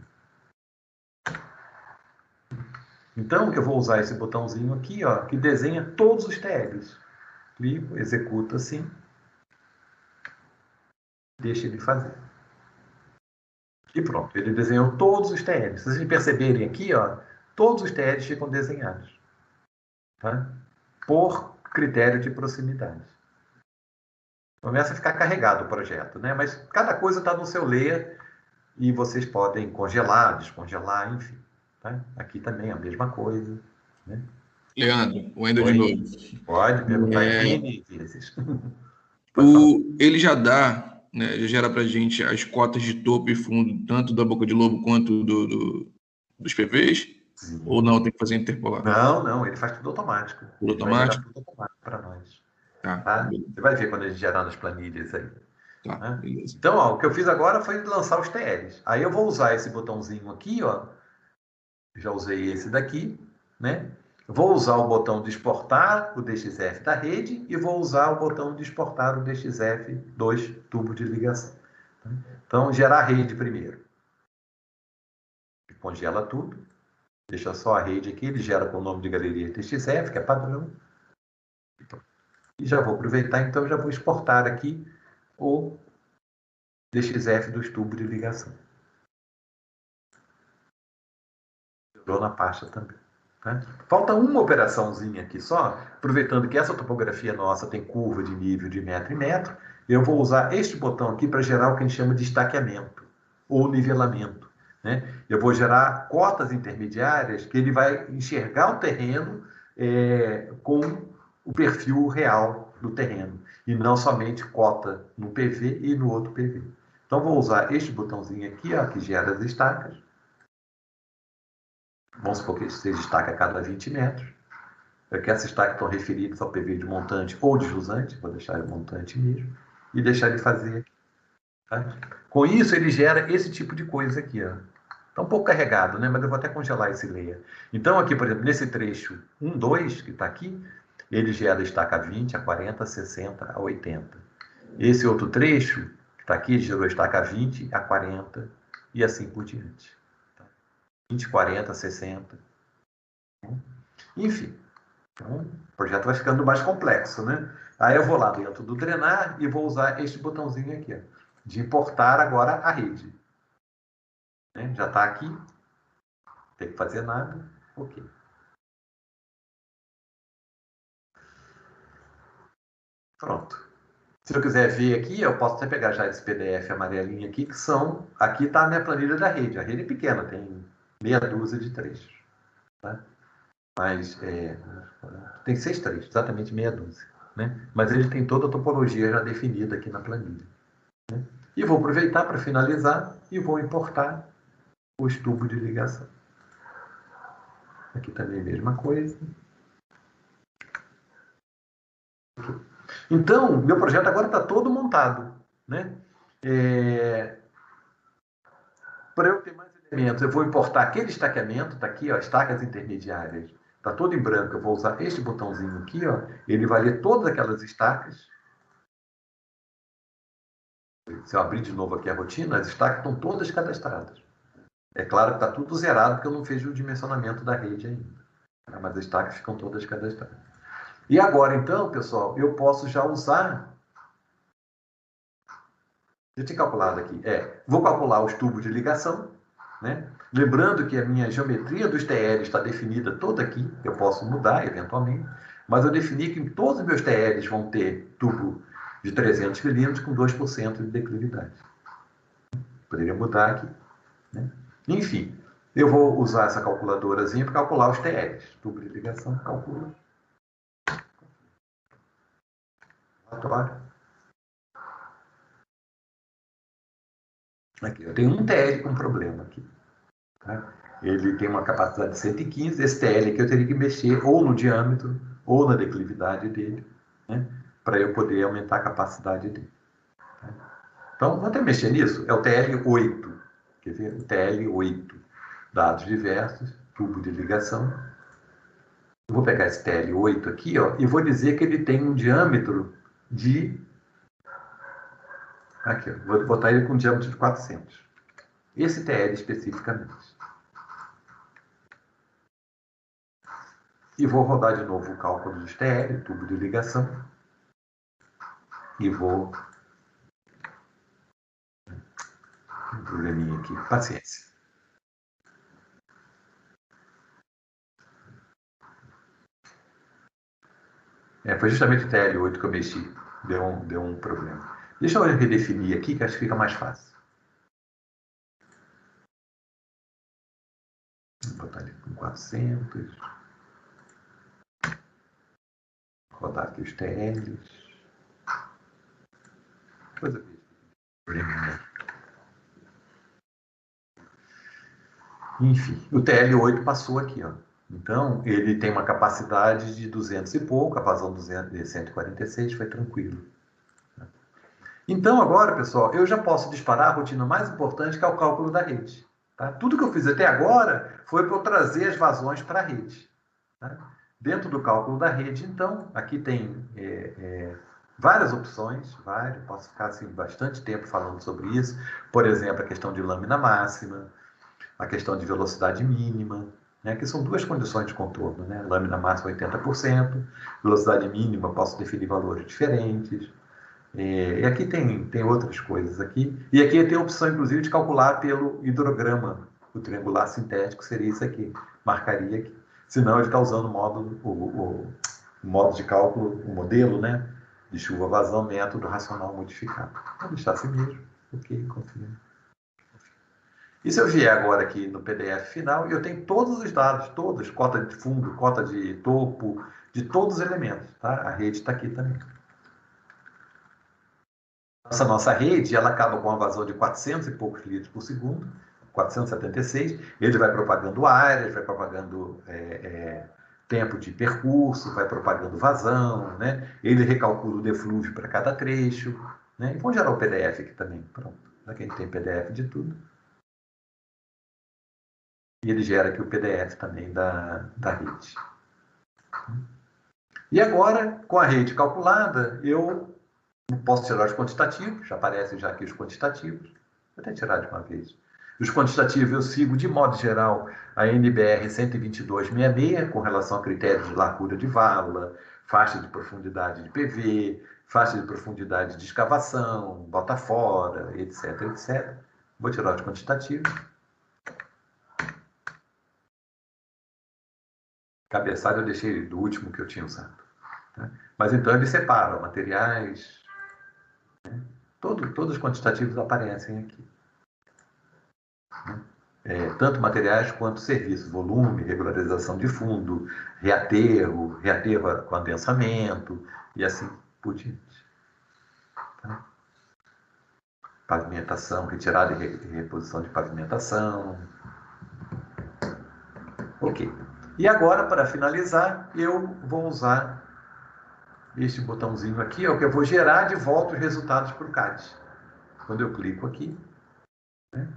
Então, eu vou usar esse botãozinho aqui, ó, que desenha todos os TLs. Clico, executa assim. Deixa ele fazer. E pronto, ele desenhou todos os TLs. Se vocês perceberem aqui, ó, todos os TLs ficam desenhados. Tá? Por critério de proximidade. Começa a ficar carregado o projeto, né? Mas cada coisa está no seu layer e vocês podem congelar, descongelar, enfim. Tá? Aqui também é a mesma coisa. Né? Leandro, o Wendel de novo. Pode perguntar N vezes. Ele já dá, né, já gera para a gente as cotas de topo e fundo, tanto da Boca de Lobo quanto dos PVs? Sim. Ou não, tem que fazer interpolar? Não, ele faz tudo automático. Tudo automático? Tudo automático para nós. Tá? Você vai ver quando ele gerar nas planilhas aí. Tá, né? Beleza. Então, ó, o que eu fiz agora foi lançar os TLs. Aí eu vou usar esse botãozinho aqui, ó. Já usei esse daqui, né? Vou usar o botão de exportar o DXF da rede e vou usar o botão de exportar o DXF2 tubo de ligação. Então, gerar rede primeiro. Congela tudo. Deixa só a rede aqui. Ele gera com o nome de galeria DXF, que é padrão. E já vou aproveitar, então, já vou exportar aqui o DXF dos tubos de ligação. Gerou na pasta também. Falta uma operaçãozinha aqui só, aproveitando que essa topografia nossa tem curva de nível de metro em metro, eu vou usar este botão aqui para gerar o que a gente chama de estaqueamento ou nivelamento. Eu vou gerar cotas intermediárias que ele vai enxergar o terreno com o perfil real do terreno, e não somente cota no PV e no outro PV. Então, vou usar este botãozinho aqui, ó, que gera as estacas. Vamos supor que seja estaca a cada 20 metros. Eu quero essas estacas estão referidas ao PV de montante ou de jusante, vou deixar ele montante mesmo, e deixar ele fazer aqui. Tá? Com isso, ele gera esse tipo de coisa aqui. Está um pouco carregado, né? Mas eu vou até congelar esse layer. Então, aqui, por exemplo, nesse trecho 1, 2, que está aqui, ele gera estaca a 20, a 40, a 60, a 80. Esse outro trecho, que está aqui, gerou estaca a 20, a 40 e assim por diante. 20, 40, 60. Enfim, então, o projeto vai ficando mais complexo, né? Aí eu vou lá dentro do drenar e vou usar este botãozinho aqui, ó, de importar agora a rede. Já está aqui, não tem que fazer nada, ok. Pronto. Se eu quiser ver aqui, eu posso até pegar já esse PDF amarelinho aqui, que são... Aqui está a minha planilha da rede. A rede é pequena, tem meia dúzia de trechos. Tá? Mas tem 6 trechos, exatamente meia dúzia. Né? Mas ele tem toda a topologia já definida aqui na planilha. Né? E vou aproveitar para finalizar e vou importar os tubos de ligação. Aqui também a mesma coisa. Então, meu projeto agora está todo montado. Né? Para eu ter mais elementos, eu vou importar aquele estaqueamento, está aqui, ó, estacas intermediárias. Está todo em branco, eu vou usar este botãozinho aqui, ó, ele vai ler todas aquelas estacas. Se eu abrir de novo aqui a rotina, as estacas estão todas cadastradas. É claro que está tudo zerado, porque eu não fiz o dimensionamento da rede ainda. Mas as estacas ficam todas cadastradas. E agora, então, pessoal, eu posso já usar... Eu tinha calculado aqui. Vou calcular os tubos de ligação. Né? Lembrando que a minha geometria dos TL está definida toda aqui. Eu posso mudar, eventualmente. Mas eu defini que todos os meus TLs vão ter tubo de 300 milímetros com 2% de declividade. Poderia mudar aqui. Né? Enfim, eu vou usar essa calculadorazinha para calcular os TLs. Tubo de ligação, calcula. Relatório. Aqui, eu tenho um TL com problema aqui. Tá? Ele tem uma capacidade de 115. Esse TL aqui eu teria que mexer ou no diâmetro ou na declividade dele, né? Para eu poder aumentar a capacidade dele. Tá? Então, vou até mexer nisso. É o TL8. Quer ver? O TL8. Dados diversos, tubo de ligação. Eu vou pegar esse TL8 aqui, ó, e vou dizer que ele tem um diâmetro de... Aqui, ó, vou botar ele com um diâmetro de 400. Esse TL especificamente. E vou rodar de novo o cálculo dos TL, tubo de ligação. E vou... Um probleminha aqui. Paciência. Foi justamente o TL8 que eu mexi. Deu um problema. Deixa eu redefinir aqui, que acho que fica mais fácil. Vou botar ali com 400. Rodar aqui os TLs. Coisa besta. Enfim, o TL8 passou aqui, ó. Então, ele tem uma capacidade de 200 e pouco, a vazão de 146, foi tranquilo. Então, agora, pessoal, eu já posso disparar a rotina mais importante, que é o cálculo da rede. Tá? Tudo que eu fiz até agora foi para eu trazer as vazões para a rede. Tá? Dentro do cálculo da rede, então, aqui tem várias opções, posso ficar assim, bastante tempo falando sobre isso. Por exemplo, a questão de lâmina máxima, a questão de velocidade mínima, né, que são duas condições de contorno. Né? Lâmina máxima 80%, velocidade mínima posso definir valores diferentes. E aqui tem outras coisas aqui. E aqui tem a opção, inclusive, de calcular pelo hidrograma. O triangular sintético seria isso aqui. Marcaria aqui. Senão ele está usando o modo de cálculo, o modelo, né? De chuva-vazão, método racional modificado. Vou deixar assim mesmo. Ok, confio. E se eu vier agora aqui no PDF final, eu tenho todos os dados, todos, cota de fundo, cota de topo, de todos os elementos. Tá? A rede está aqui também. Essa nossa rede, ela acaba com uma vazão de 400 e poucos litros por segundo, 476. Ele vai propagando área, ele vai propagando tempo de percurso, vai propagando vazão, né? Ele recalcula o deflúvio para cada trecho. Né? E vamos gerar o PDF aqui também. Pronto. Aqui a gente tem PDF de tudo. E ele gera aqui o PDF também da rede. E agora, com a rede calculada, eu posso tirar os quantitativos, já aparecem já aqui os quantitativos. Vou até tirar de uma vez. Os quantitativos eu sigo, de modo geral, a NBR 12266, com relação a critérios de largura de vala, faixa de profundidade de PV, faixa de profundidade de escavação, bota fora, etc, etc. Vou tirar os quantitativos. Cabeçalho eu deixei do último que eu tinha usado. Tá? Mas então ele separa materiais, né? Todos os quantitativos aparecem aqui. Tanto materiais quanto serviços, volume, regularização de fundo, reaterro com adensamento e assim por diante. Tá? Pavimentação, retirada e reposição de pavimentação. Ok. E agora, para finalizar, eu vou usar este botãozinho aqui, é o que eu vou gerar de volta os resultados para o CAD. Quando eu clico aqui, né?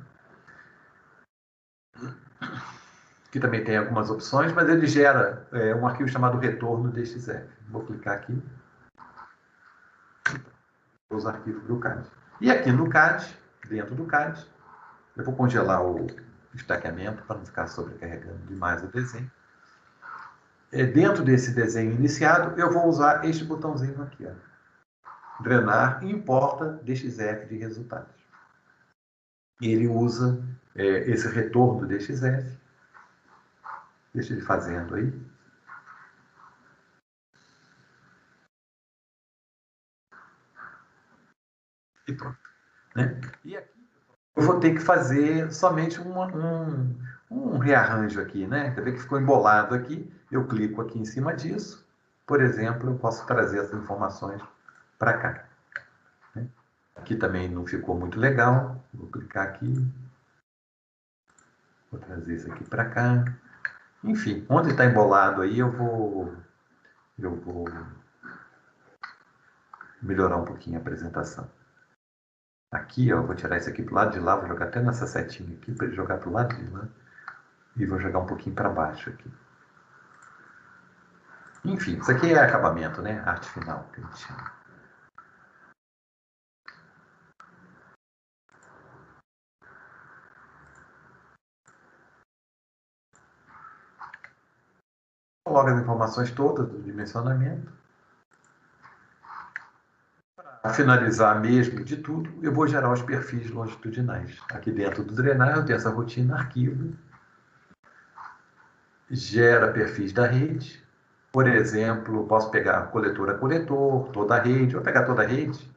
Que também tem algumas opções, mas ele gera um arquivo chamado retorno DXF. Vou clicar aqui, os arquivos do CAD. E aqui no CAD, dentro do CAD, eu vou congelar o estaqueamento para não ficar sobrecarregando demais o desenho. Dentro desse desenho iniciado, eu vou usar este botãozinho aqui, ó. Drenar importa DXF de resultados. E ele usa esse retorno DXF. Deixa ele fazendo aí. E pronto. Né? E aqui eu vou ter que fazer somente um rearranjo aqui, né? Quer ver que ficou embolado aqui. Eu clico aqui em cima disso. Por exemplo, eu posso trazer essas informações para cá. Né? Aqui também não ficou muito legal. Vou clicar aqui. Vou trazer isso aqui para cá. Enfim, onde está embolado aí eu vou melhorar um pouquinho a apresentação. Aqui, ó, vou tirar isso aqui para o lado de lá, vou jogar até nessa setinha aqui para ele jogar para o lado de lá. E vou jogar um pouquinho para baixo aqui. Enfim, isso aqui é acabamento, né? Arte final, que a gente chama. Coloco as informações todas do dimensionamento. Para finalizar mesmo de tudo, eu vou gerar os perfis longitudinais. Aqui dentro do drenar, eu tenho essa rotina arquivo. Gera perfis da rede. Por exemplo, posso pegar coletor a coletor, toda a rede. Vou pegar toda a rede.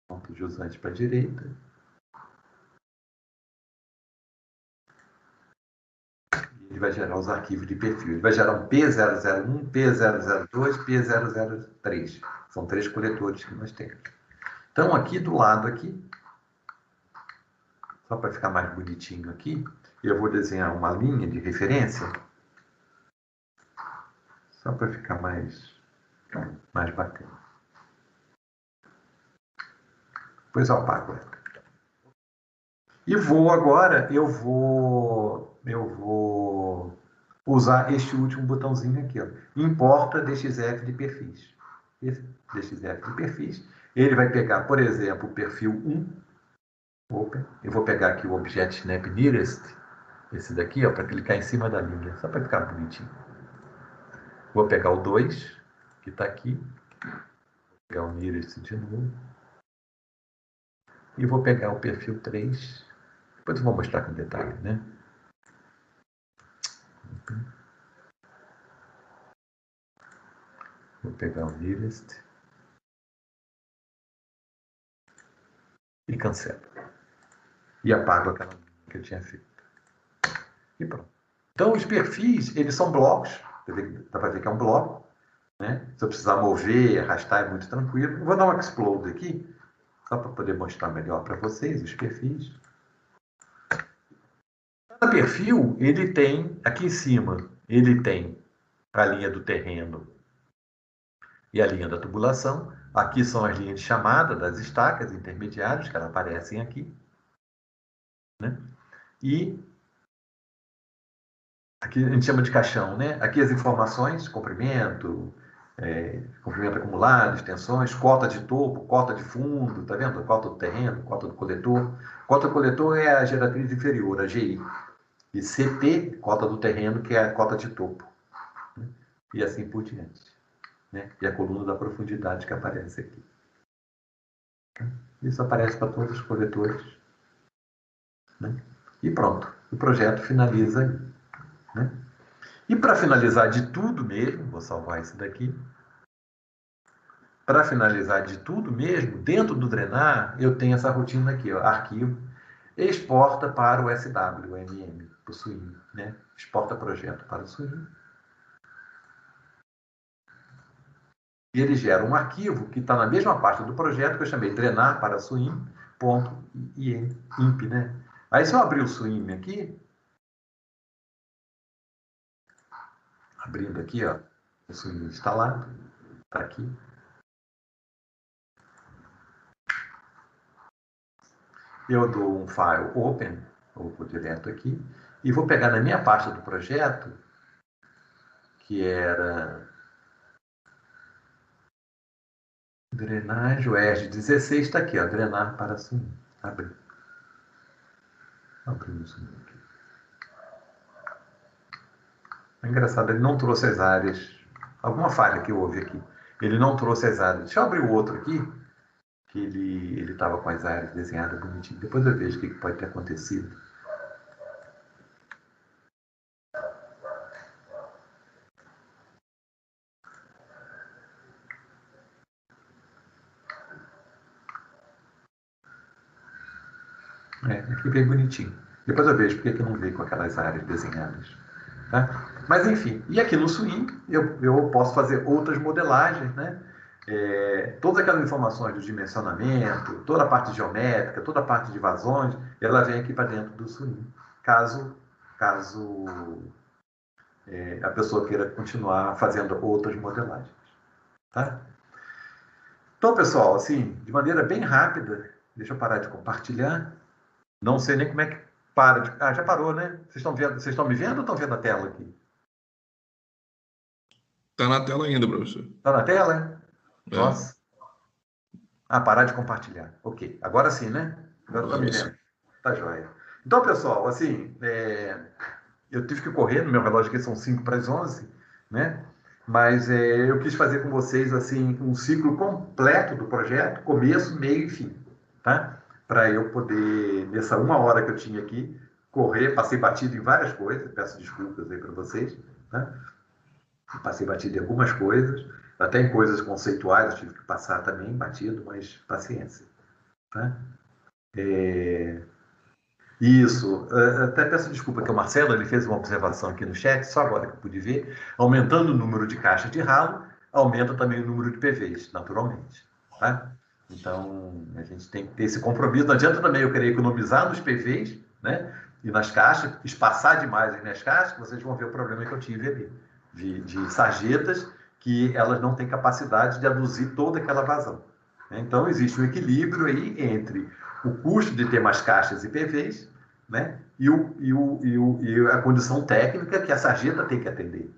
Ponto jusante para a direita. Ele vai gerar os arquivos de perfil. Ele vai gerar um P001, P002, P003. São 3 coletores que nós temos. Então, aqui do lado, aqui, só para ficar mais bonitinho aqui, eu vou desenhar uma linha de referência, só para ficar mais bacana. Depois eu apago ela. E vou agora, eu vou usar este último botãozinho aqui, ó. Importa DXF de perfis. Esse DXF de perfis. Ele vai pegar, por exemplo, o perfil 1. Open. Eu vou pegar aqui o Object Snap Nearest. Esse daqui, ó, para clicar em cima da linha. Só para ficar bonitinho. Vou pegar o 2, que está aqui. Vou pegar o Nearest de novo. E vou pegar o perfil 3. Depois eu vou mostrar com detalhe, né? Vou pegar o Nearest. E cancelo. E apago aquela que eu tinha feito. E pronto. Então, os perfis, eles são blocos. Dá para ver que é um bloco. Né? Se eu precisar mover, arrastar, é muito tranquilo. Vou dar um explode aqui, só para poder mostrar melhor para vocês os perfis. Cada perfil, ele tem, aqui em cima, ele tem a linha do terreno e a linha da tubulação. Aqui são as linhas de chamada das estacas intermediárias, que elas aparecem aqui. Né? E aqui a gente chama de caixão, né? Aqui as informações, comprimento, comprimento acumulado, extensões, cota de topo, cota de fundo, tá vendo? Cota do terreno, cota do coletor. Cota do coletor é a geratriz inferior, a GI. E CT, cota do terreno, que é a cota de topo. Né? E assim por diante. Né? E a coluna da profundidade que aparece aqui. Isso aparece para todos os coletores. Né? E pronto. O projeto finaliza aí. Né? E para finalizar de tudo mesmo, vou salvar isso daqui. Para finalizar de tudo mesmo, dentro do Drenar, eu tenho essa rotina aqui, ó, arquivo, exporta para o SWMM, para o Swing, né? Exporta projeto para o Swing. E ele gera um arquivo que está na mesma pasta do projeto, que eu chamei drenar para swing.imp, né? Aí se eu abrir o Swing aqui, abrindo aqui, ó, o Swing instalado, está aqui. Eu dou um file open, ou vou direto aqui, e vou pegar na minha pasta do projeto, que era drenagem, o ERG 16 está aqui, ó, drenar para swing. Abrir. Abrir o swing aqui. É engraçado, ele não trouxe as áreas. Alguma falha que houve aqui. Ele não trouxe as áreas. Deixa eu abrir o outro aqui, que ele estava com as áreas desenhadas bonitinho. Depois eu vejo o que pode ter acontecido. Aqui veio bonitinho. Depois eu vejo porque que não veio com aquelas áreas desenhadas. Tá? Mas enfim, e aqui no Swing eu posso fazer outras modelagens, né? Todas aquelas informações do dimensionamento, toda a parte geométrica, toda a parte de vazões, ela vem aqui para dentro do Swing, caso a pessoa queira continuar fazendo outras modelagens. Tá? Então, pessoal, assim, de maneira bem rápida, deixa eu parar de compartilhar. Não sei nem como é que para de... Ah, já parou, né? Vocês estão me vendo ou estão vendo a tela aqui? Está na tela ainda, professor. Está na tela, hein? Nossa. Ah, parar de compartilhar. Ok. Agora sim, né? Agora está me vendo. Tá joia. Então, pessoal, assim, eu tive que correr, no meu relógio aqui são 5 para as 11, né? Mas eu quis fazer com vocês, assim, um ciclo completo do projeto, começo, meio e fim, tá? Para eu poder, nessa 1 hora que eu tinha aqui, correr, passei batido em várias coisas, peço desculpas aí para vocês, tá? Passei batido em algumas coisas, até em coisas conceituais eu tive que passar também batido, mas paciência. Tá? Isso. Até peço desculpa que o Marcelo ele fez uma observação aqui no chat, só agora que eu pude ver. Aumentando o número de caixas de ralo, aumenta também o número de PVs, naturalmente. Tá? Então, a gente tem que ter esse compromisso. Não adianta também eu querer economizar nos PVs, né? E nas caixas, espaçar demais as minhas caixas, que vocês vão ver o problema que eu tive ali. De sarjetas que elas não têm capacidade de aduzir toda aquela vazão. Então, existe um equilíbrio aí entre o custo de ter mais caixas e PVs né? E a condição técnica que a sarjeta tem que atender,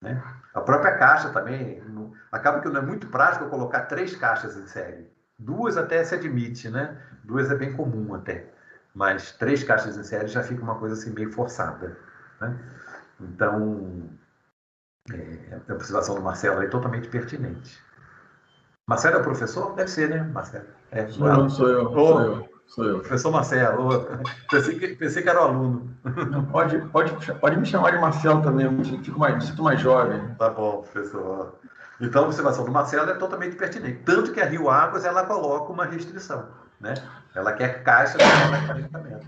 né? A própria caixa também, acaba que não é muito prático eu colocar 3 caixas em série. 2 até se admite, né? 2 é bem comum até. Mas 3 caixas em série já fica uma coisa assim meio forçada, né? Então, a observação do Marcelo é totalmente pertinente. Marcelo é professor? Deve ser, né, Marcelo? Sou eu. Professor Marcelo. Pensei que era o aluno. Não, pode me chamar de Marcelo também, me sinto mais jovem. Tá bom, professor. Então, a observação do Marcelo é totalmente pertinente. Tanto que a Rio Águas, ela coloca uma restrição, né? Ela quer caixa de 40 metros.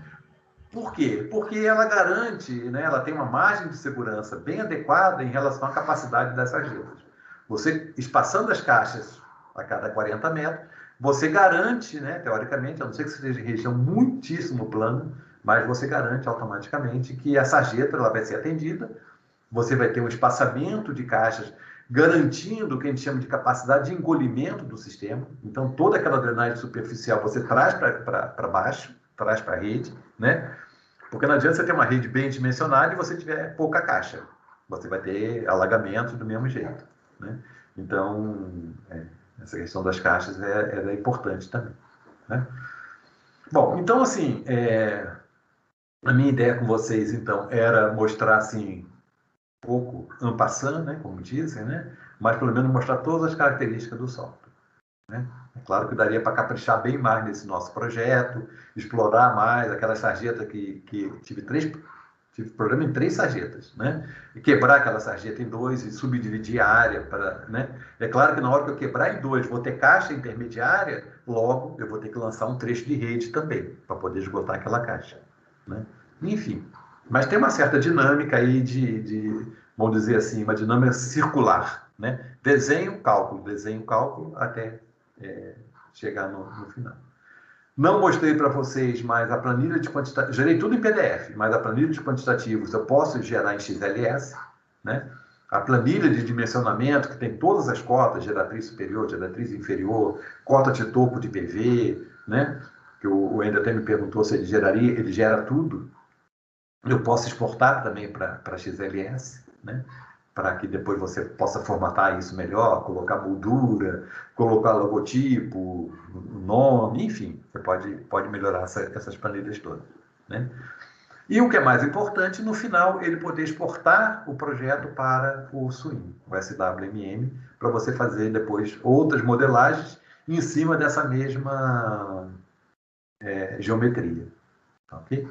Por quê? Porque ela garante, né, ela tem uma margem de segurança bem adequada em relação à capacidade das sarjetas. Você, espaçando as caixas a cada 40 metros, você garante, né, teoricamente, a não ser que seja em região muitíssimo plana, mas você garante automaticamente que a sarjeta ela vai ser atendida, você vai ter um espaçamento de caixas garantindo o que a gente chama de capacidade de encolhimento do sistema. Então, toda aquela drenagem superficial você traz para baixo, traz para a rede, né? Porque não adianta você ter uma rede bem dimensionada e você tiver pouca caixa. Você vai ter alagamento do mesmo jeito, né? Então, essa questão das caixas é importante também, né? Bom, então, assim, a minha ideia com vocês, então, era mostrar, assim, um pouco en passant, né, como dizem, né? Mas, pelo menos, mostrar todas as características do software, né? É claro que daria para caprichar bem mais nesse nosso projeto, explorar mais aquela sarjeta que tive problema em 3 sarjetas, né? E quebrar aquela sarjeta em 2 e subdividir a área para, né? É claro que na hora que eu quebrar em 2, vou ter caixa intermediária, logo eu vou ter que lançar um trecho de rede também, para poder esgotar aquela caixa, né? Enfim, mas tem uma certa dinâmica aí vamos dizer assim, uma dinâmica circular, né? Desenho, cálculo, até chegar no final. Não mostrei para vocês mais a planilha de quantitativos, gerei tudo em PDF, mas a planilha de quantitativos eu posso gerar em XLS, né? A planilha de dimensionamento, que tem todas as cotas, geratriz superior, geratriz inferior, cota de topo de PV, né? Que o Ender até me perguntou se ele geraria, ele gera tudo. Eu posso exportar também para XLS, né? Para que depois você possa formatar isso melhor, colocar moldura, colocar logotipo, nome, enfim, você pode melhorar essas planilhas todas, né? E o que é mais importante, no final, ele poder exportar o projeto para o Swing, o SWMM, para você fazer depois outras modelagens em cima dessa mesma geometria, ok?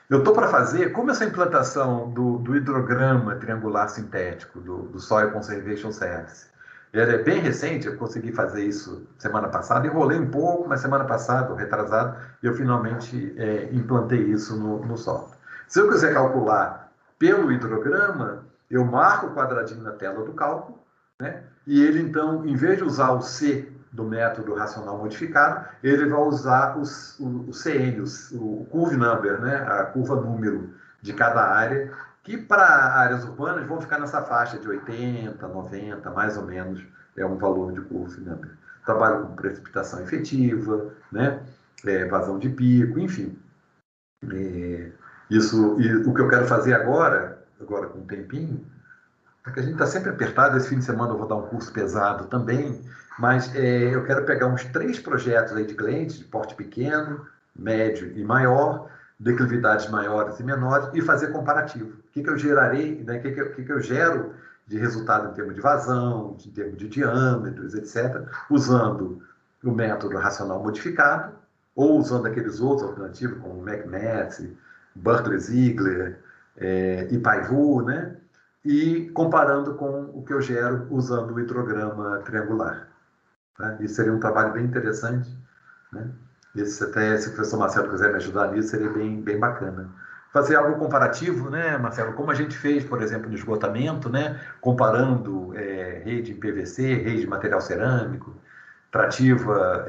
Eu estou para fazer, como essa implantação do hidrograma triangular sintético, do Soil Conservation Service, ela é bem recente, eu consegui fazer isso semana passada, enrolei um pouco, mas semana passada, ou retrasado, eu finalmente implantei isso no software. Se eu quiser calcular pelo hidrograma, eu marco o quadradinho na tela do cálculo, né? E ele, então, em vez de usar o C do método racional modificado, ele vai usar o CN, o curve number, né? A curva número de cada área, que para áreas urbanas vão ficar nessa faixa de 80, 90, mais ou menos, é um valor de curve number. Trabalho com precipitação efetiva, né? Vazão de pico, enfim. Isso, e o que eu quero fazer agora com um tempinho, porque a gente está sempre apertado, esse fim de semana eu vou dar um curso pesado também, mas eu quero pegar uns 3 projetos aí de clientes, de porte pequeno, médio e maior, declividades maiores e menores, e fazer comparativo. O que eu gerarei, né? O que eu gero de resultado em termos de vazão, em termos de diâmetros, etc., usando o método racional modificado, ou usando aqueles outros alternativos, como McMath, Berkeley-Ziegler e Paivu, né? E comparando com o que eu gero usando o hidrograma triangular. Tá? Isso seria um trabalho bem interessante, né? Se o professor Marcelo quiser me ajudar nisso, seria bem bacana. Fazer algo comparativo, né, Marcelo? Como a gente fez, por exemplo, no esgotamento, né? Comparando rede em PVC, rede de material cerâmico, trativa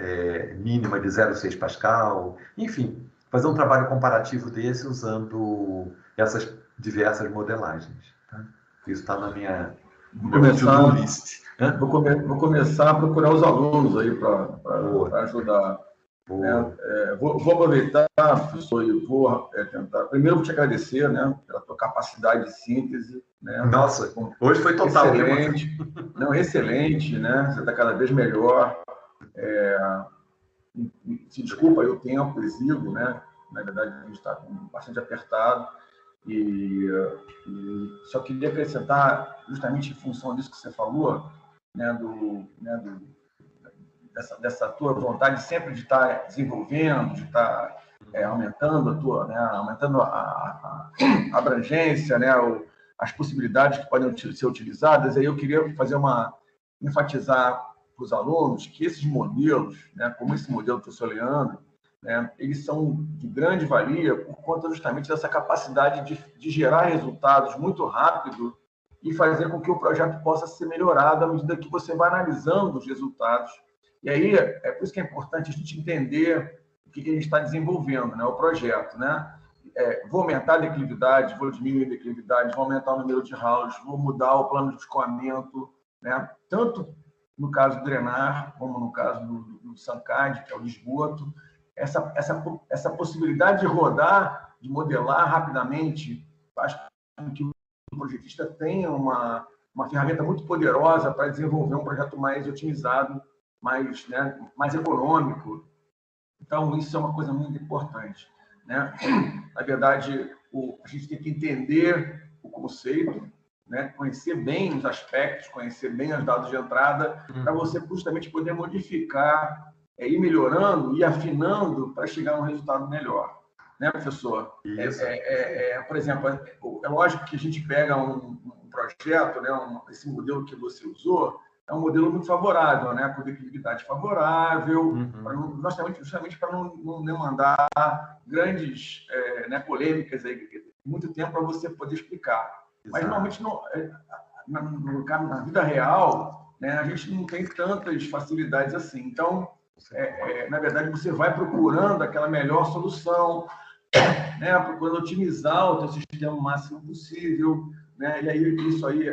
mínima de 0,6 Pascal, enfim, fazer um trabalho comparativo desse usando essas diversas modelagens. Tá? Isso está na minha to-do list. Vou começar a procurar os alunos aí para ajudar. Vou aproveitar, professor, e vou tentar. Primeiro, vou te agradecer, né, pela tua capacidade de síntese. Né? Nossa, hoje foi total. Excelente. Não, excelente, né? Você está cada vez melhor. Se desculpa aí o tempo exíguo, né? Na verdade, a gente está bastante apertado. E só queria acrescentar, justamente em função disso que você falou, né, dessa tua vontade sempre de estar desenvolvendo, de estar aumentando aumentando a abrangência, né, as possibilidades que podem ser utilizadas. Aí eu queria enfatizar para os alunos que esses modelos, né, como esse modelo do professor Leandro, né, eles são de grande valia por conta justamente dessa capacidade de gerar resultados muito rápido e fazer com que o projeto possa ser melhorado à medida que você vai analisando os resultados. E aí, é por isso que é importante a gente entender o que a gente está desenvolvendo, né, o projeto. Né? Vou aumentar a declividade, vou diminuir a declividade, vou aumentar o número de raulas, vou mudar o plano de escoamento, né? Tanto no caso do drenar, como no caso do SANCAD, que é o de esgoto. Essa possibilidade de rodar, de modelar rapidamente, faz com que o projetista tenha uma ferramenta muito poderosa para desenvolver um projeto mais otimizado, mais econômico. Então, isso é uma coisa muito importante. Né? Na verdade, a gente tem que entender o conceito, né? Conhecer bem os aspectos, conhecer bem os dados de entrada, para você justamente poder modificar, ir melhorando e afinando para chegar a um resultado melhor. Né, professor? Isso. Por exemplo, é lógico que a gente pega um projeto, né, esse modelo que você usou, é um modelo muito favorável, né, com declividade favorável, justamente para não demandar grandes polêmicas, muito tempo para você poder explicar. Mas, normalmente, na vida real, né, a gente não tem tantas facilidades assim. Então, na verdade, você vai procurando aquela melhor solução, né, procurando otimizar o teu sistema o máximo possível, né, e aí isso aí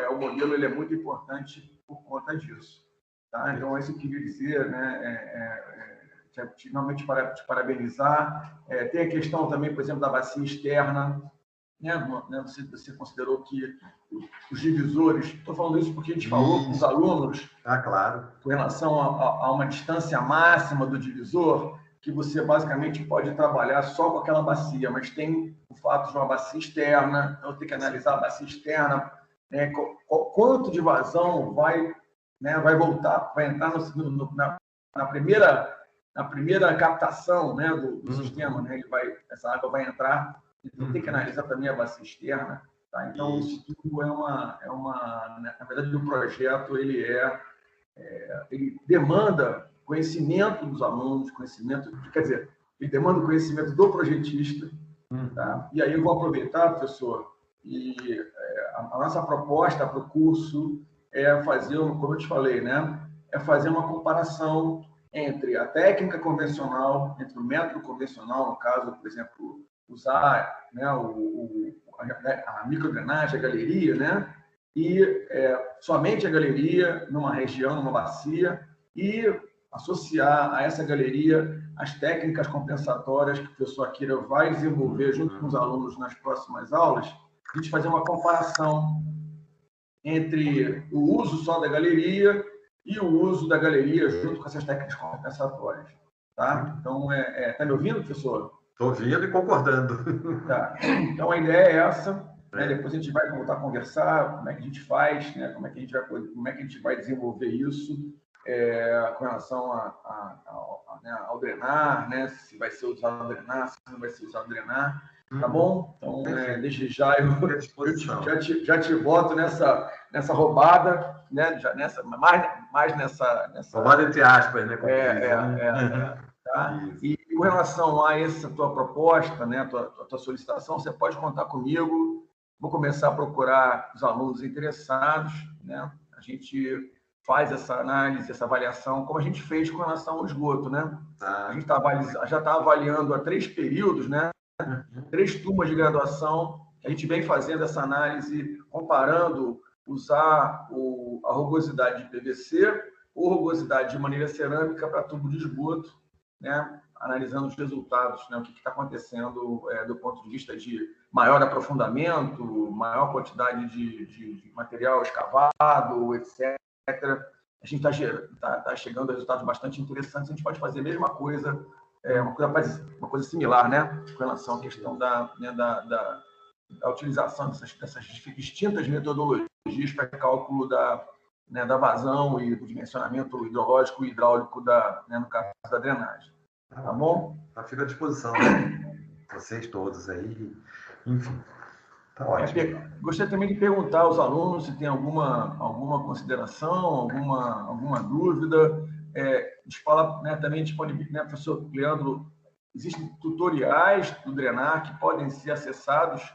o modelo ele é muito importante por conta disso. Tá? Então, isso eu queria dizer, né, finalmente te parabenizar. Tem a questão também, por exemplo, da bacia externa. Né, você considerou que os divisores... Estou falando isso porque a gente falou com os alunos, claro, com relação a uma distância máxima do divisor, que você basicamente pode trabalhar só com aquela bacia, mas tem o fato de uma bacia externa, então tem que analisar a bacia externa, né, quanto de vazão vai voltar, vai entrar na primeira captação, né, do sistema, né, essa água vai entrar, então tem que analisar também a bacia externa. Tá? Então, isso tudo na verdade, o projeto ele demanda conhecimento dos alunos, ele demanda o conhecimento do projetista. Tá? E aí eu vou aproveitar, professor, e a nossa proposta para o curso é fazer, como eu te falei, né, é fazer uma comparação entre a técnica convencional, entre o método convencional, no caso, por exemplo, usar, né, a microdrenagem, a galeria, né, e somente a galeria numa região, numa bacia, e associar a essa galeria as técnicas compensatórias que o professor Akira vai desenvolver junto com os alunos nas próximas aulas, a gente fazer uma comparação entre o uso só da galeria e o uso da galeria junto com essas técnicas compensatórias. Tá? Então, tá me ouvindo, professor? Estou ouvindo e concordando. Tá. Então, a ideia é essa. Né? Depois a gente vai voltar a conversar como é que a gente faz, né? como é que a gente vai desenvolver isso com relação ao drenar, né? Se vai ser usado o drenar, se não vai ser usado o drenar. Tá bom? Então, desde já eu já te boto nessa roubada, né? Mais nessa... Roubada entre aspas, né? Tá? E com relação a essa tua proposta, né? a tua solicitação, você pode contar comigo. Vou começar a procurar os alunos interessados, né? A gente faz essa análise, essa avaliação, como a gente fez com relação ao esgoto, né? A gente já está avaliando há 3 períodos, né? 3 turmas de graduação, a gente vem fazendo essa análise, comparando usar a rugosidade de PVC ou rugosidade de maneira cerâmica para tubo de esgoto, né, analisando os resultados, né, o que está acontecendo do ponto de vista de maior aprofundamento, maior quantidade de material escavado, etc. A gente está chegando a resultados bastante interessantes. A gente pode fazer a mesma coisa, uma coisa similar, né, com relação à questão da utilização dessas distintas metodologias para cálculo da vazão e do dimensionamento hidrológico e hidráulico no caso da drenagem. Tá bom? Fica à disposição, né? Vocês todos aí. Enfim, tá ótimo. Gostaria também de perguntar aos alunos se tem alguma consideração, alguma dúvida. De falar, né, também a gente pode, né, professor Leandro, existem tutoriais do Drenar que podem ser acessados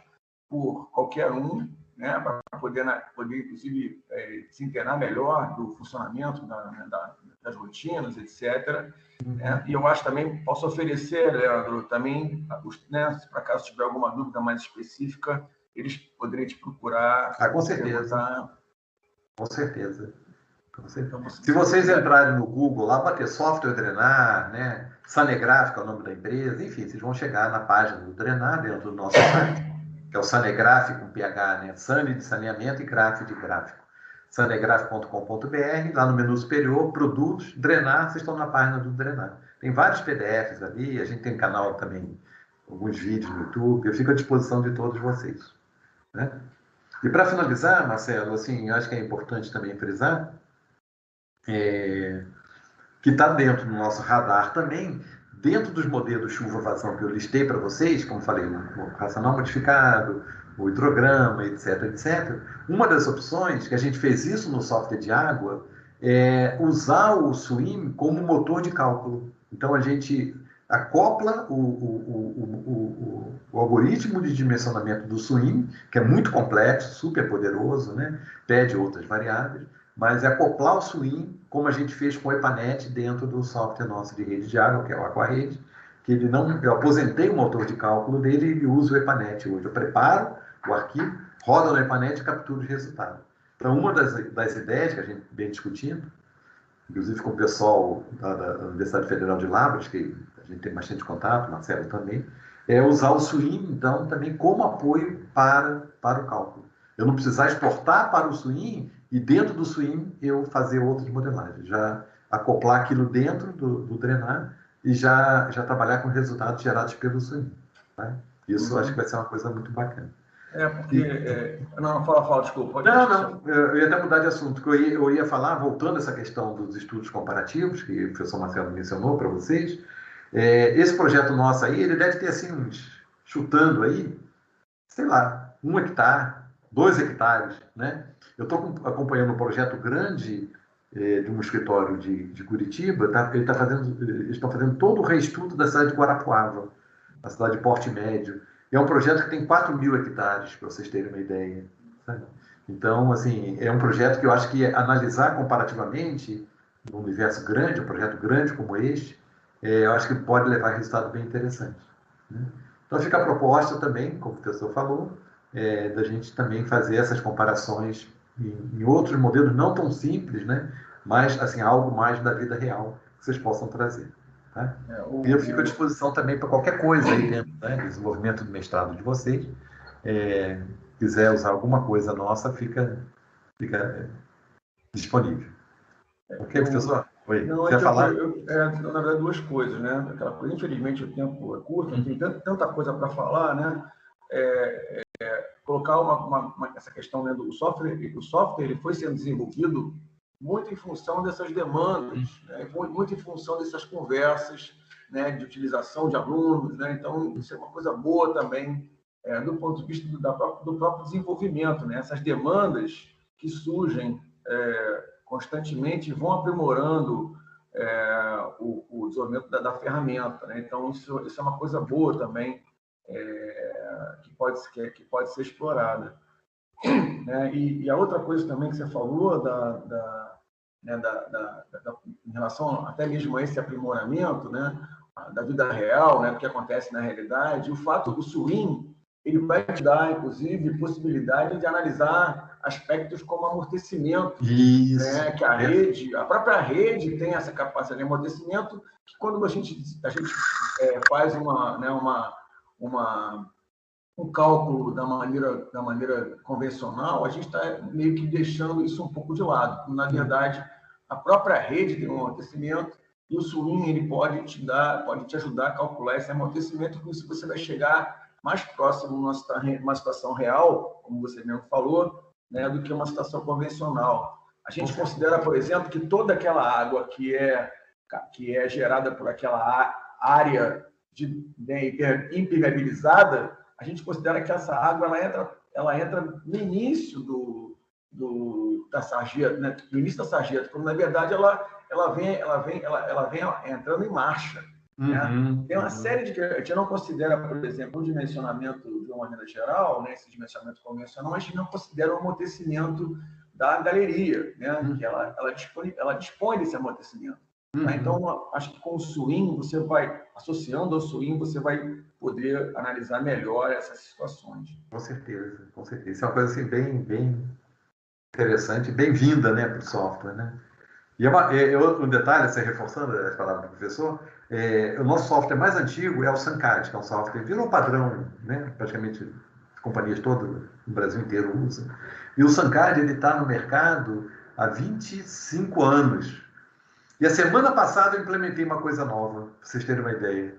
por qualquer um, né, para poder, inclusive, se inteirar melhor do funcionamento das rotinas, etc. E eu acho também, posso oferecer, Leandro, também, né, se por acaso tiver alguma dúvida mais específica, eles poderiam te procurar. Com certeza. Com certeza. Então, se vocês entrarem no Google, lá bater software Drenar, né, Sanegraf, que é o nome da empresa, enfim, vocês vão chegar na página do Drenar, dentro do nosso site, que é o Sanegraf com PH, né, Sane de saneamento e Graf de gráfico. sanegraf.com.br, lá no menu superior, produtos, Drenar, vocês estão na página do Drenar. Tem vários PDFs ali, a gente tem canal também, alguns vídeos no YouTube, eu fico à disposição de todos vocês. Né? E para finalizar, Marcelo, assim, eu acho que é importante também frisar que está dentro do nosso radar também, dentro dos modelos chuva-vazão que eu listei para vocês, como falei, o racional modificado, o hidrograma, etc, etc. Uma das opções, que a gente fez isso no software de água, é usar o SWIM como motor de cálculo. Então, a gente acopla o algoritmo de dimensionamento do SWIM, que é muito complexo, super poderoso, né? Pede outras variáveis, mas é acoplar o SWIM, como a gente fez com o EPANET dentro do software nosso de rede de água, que é o Aquarede, que eu aposentei o motor de cálculo dele e uso o EPANET hoje. Eu preparo o arquivo, roda no EPANET e captura os resultados. Então, uma das ideias que a gente vem discutindo, inclusive com o pessoal da Universidade Federal de Lavras, que a gente tem bastante contato, Marcelo também, é usar o SWIM, então, também como apoio para o cálculo. Eu não precisar exportar para o SWIM e dentro do SWIM eu fazer outras modelagens. Já acoplar aquilo dentro do Drenar e já trabalhar com resultados gerados pelo SWIM. Tá? Isso acho que vai ser uma coisa muito bacana. Porque... Não, fala, desculpa. Não, eu ia até mudar de assunto, porque eu ia falar, voltando a essa questão dos estudos comparativos, que o professor Marcelo mencionou para vocês, esse projeto nosso aí, ele deve ter, assim, chutando aí, sei lá, 1 hectare, 2 hectares, né? Eu estou acompanhando um projeto grande de um escritório de Curitiba, eles estão fazendo todo o reestudo da cidade de Guarapuava, a cidade de porte médio. E é um projeto que tem 4.000 hectares, para vocês terem uma ideia. Sabe? Então, assim, é um projeto que eu acho que analisar comparativamente, num universo grande, um projeto grande como este, eu acho que pode levar a resultado bem interessante. Né? Então, fica a proposta também, como o professor falou, da gente também fazer essas comparações em outros modelos não tão simples, né? Mas, assim, algo mais da vida real que vocês possam trazer. Tá? E eu fico à disposição também para qualquer coisa aí dentro, né, do desenvolvimento do mestrado de vocês. Quiser usar alguma coisa nossa, fica disponível. Ok, professor? Oi. Não, quer falar? Na verdade, duas coisas, né? Aquela coisa, infelizmente, o tempo é curto, não tem tanta coisa para falar, né? Colocar essa questão, né, do software. O software ele foi sendo desenvolvido muito em função dessas demandas, né? Muito em função dessas conversas, né, de utilização de alunos, né? Então, isso é uma coisa boa também, do ponto de vista do próprio desenvolvimento, né? Essas demandas que surgem constantemente vão aprimorando o desenvolvimento da ferramenta, né? Então, isso é uma coisa boa também, que pode ser explorada. Né? E a outra coisa também que você falou em relação até mesmo a esse aprimoramento, né, da vida real, né, do que acontece na realidade, o fato do SWIM ele vai te dar, inclusive, possibilidade de analisar aspectos como amortecimento. Isso. Né? Que a própria rede tem essa capacidade de amortecimento, que quando a gente faz um cálculo da maneira convencional, a gente está meio que deixando isso um pouco de lado. Na verdade, a própria rede tem um amortecimento e o swing ele pode te ajudar a calcular esse amortecimento, com isso você vai chegar mais próximo uma situação real, como você mesmo falou, né, do que uma situação convencional. A gente considera, por exemplo, que toda aquela água que é gerada por aquela área impermeabilizada, a gente considera que essa água ela entra no início da sarjeta, né? No início da sarjeta, quando na verdade ela vem entrando em marcha. Né? Tem uma série de que a gente não considera, por exemplo, um dimensionamento de uma maneira geral, né? Esse dimensionamento convencional, mas a gente não considera o amortecimento da galeria, né? Que ela dispõe desse amortecimento. Tá? Então, acho que com o swing, associando ao swing, você vai poder analisar melhor essas situações. Com certeza, com certeza. Isso é uma coisa assim, bem interessante, bem-vinda, né, para o software, né? E um detalhe, assim, reforçando as palavras do professor, o nosso software mais antigo é o SunCAD, que é um software, virou padrão, né? Praticamente as companhias todas no Brasil inteiro usam. E o SunCAD está no mercado há 25 anos. E a semana passada eu implementei uma coisa nova, para vocês terem uma ideia.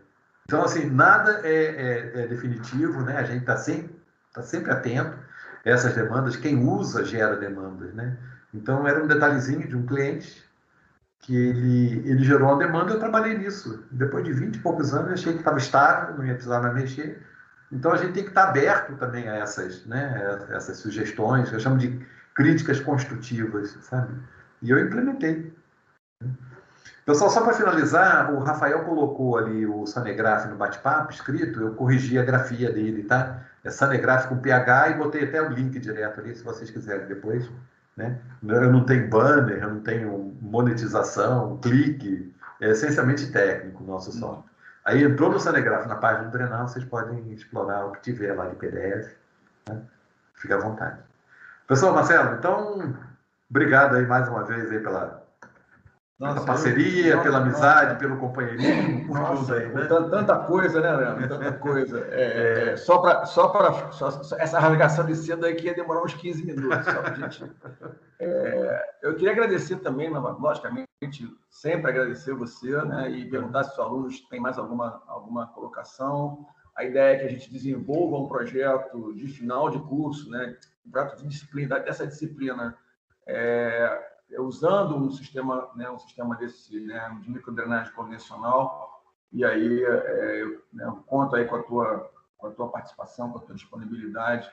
Então, assim, nada é definitivo, né? A gente está sempre atento a essas demandas. Quem usa gera demandas, né? Então, era um detalhezinho de um cliente que ele gerou uma demanda e eu trabalhei nisso. Depois de 20 e poucos anos, eu achei que estava estável, não ia precisar mais mexer. Então, a gente tem que estar aberto também a essas sugestões, eu chamo de críticas construtivas, sabe? E eu implementei. Pessoal, só para finalizar, o Rafael colocou ali o Sanegraph no bate-papo escrito, eu corrigi a grafia dele, tá? É Sanegraph com PH e botei até o link direto ali, se vocês quiserem depois. Né? Eu não tenho banner, eu não tenho monetização, clique, é essencialmente técnico o nosso software. Aí entrou no Sanegraph, na página do Drenal, vocês podem explorar o que tiver lá de PDF, né? Fique à vontade. Pessoal, Marcelo, então, obrigado aí mais uma vez aí pela parceria, pela amizade, pelo companheirismo, por tudo aí, né? Tanta coisa, né, Leandro? Tanta coisa. Só para essa rasgação de seda aí que ia demorar uns 15 minutos. Só pra gente, eu queria agradecer também, logicamente, sempre agradecer você, né? E perguntar se os alunos têm mais alguma colocação. A ideia é que a gente desenvolva um projeto de final de curso, né? Um projeto de disciplina, dessa disciplina. Usando um sistema desse, né, de microdrenagem convencional, e aí eu conto aí com a tua participação, com a tua disponibilidade,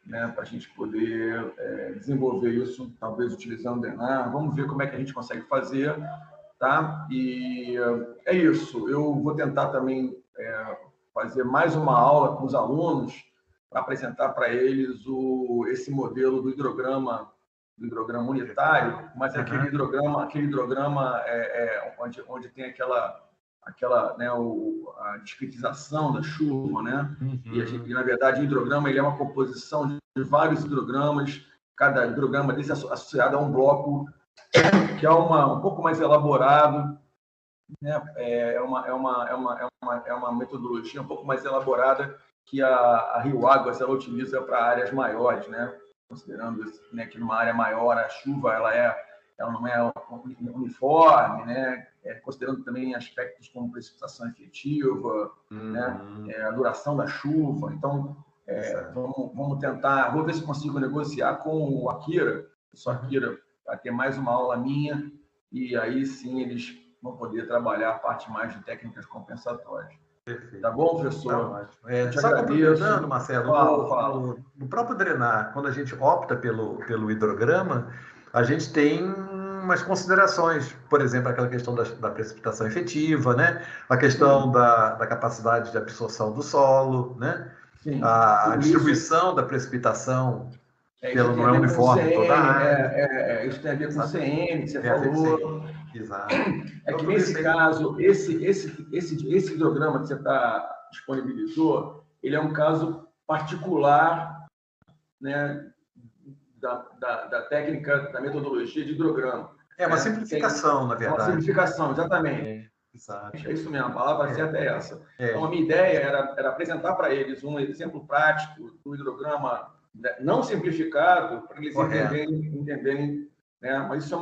né, para a gente poder desenvolver isso, talvez utilizando o Drenar. Vamos ver como é que a gente consegue fazer, tá? E é isso. Eu vou tentar também fazer mais uma aula com os alunos para apresentar para eles esse modelo do hidrograma unitário, mas aquele hidrograma onde tem aquela né, a discretização da chuva, né? E na verdade o hidrograma ele é uma composição de vários hidrogramas, cada hidrograma desse associado a um bloco que é um pouco mais elaborado, né? É uma metodologia um pouco mais elaborada que a Rio Águas ela utiliza para áreas maiores, né? Considerando, né, que numa área maior a chuva ela não é uniforme, né? Considerando também aspectos como precipitação efetiva, né? A duração da chuva. Então, vamos tentar, vou ver se consigo negociar com o Akira, o Akira vai ter mais uma aula minha, e aí sim eles vão poder trabalhar a parte mais de técnicas compensatórias. Perfeito. Tá bom, professor? Só complementando, Marcelo, no próprio Drenar, quando a gente opta pelo hidrograma, a gente tem umas considerações, por exemplo, aquela questão da precipitação efetiva, né? A questão da capacidade de absorção do solo, né? Sim. A distribuição da precipitação não é uniforme toda a área. Isso tem a ver com o CN, que você falou. Exato. Que nesse caso, esse hidrograma que você disponibilizou, ele é um caso particular, né, da técnica, da metodologia de hidrograma. É uma simplificação, na verdade. Uma simplificação, exatamente. Exato. É isso mesmo, a palavra certa é essa. Então, a minha ideia era apresentar para eles um exemplo prático do hidrograma não simplificado, para eles entenderem, né? Mas isso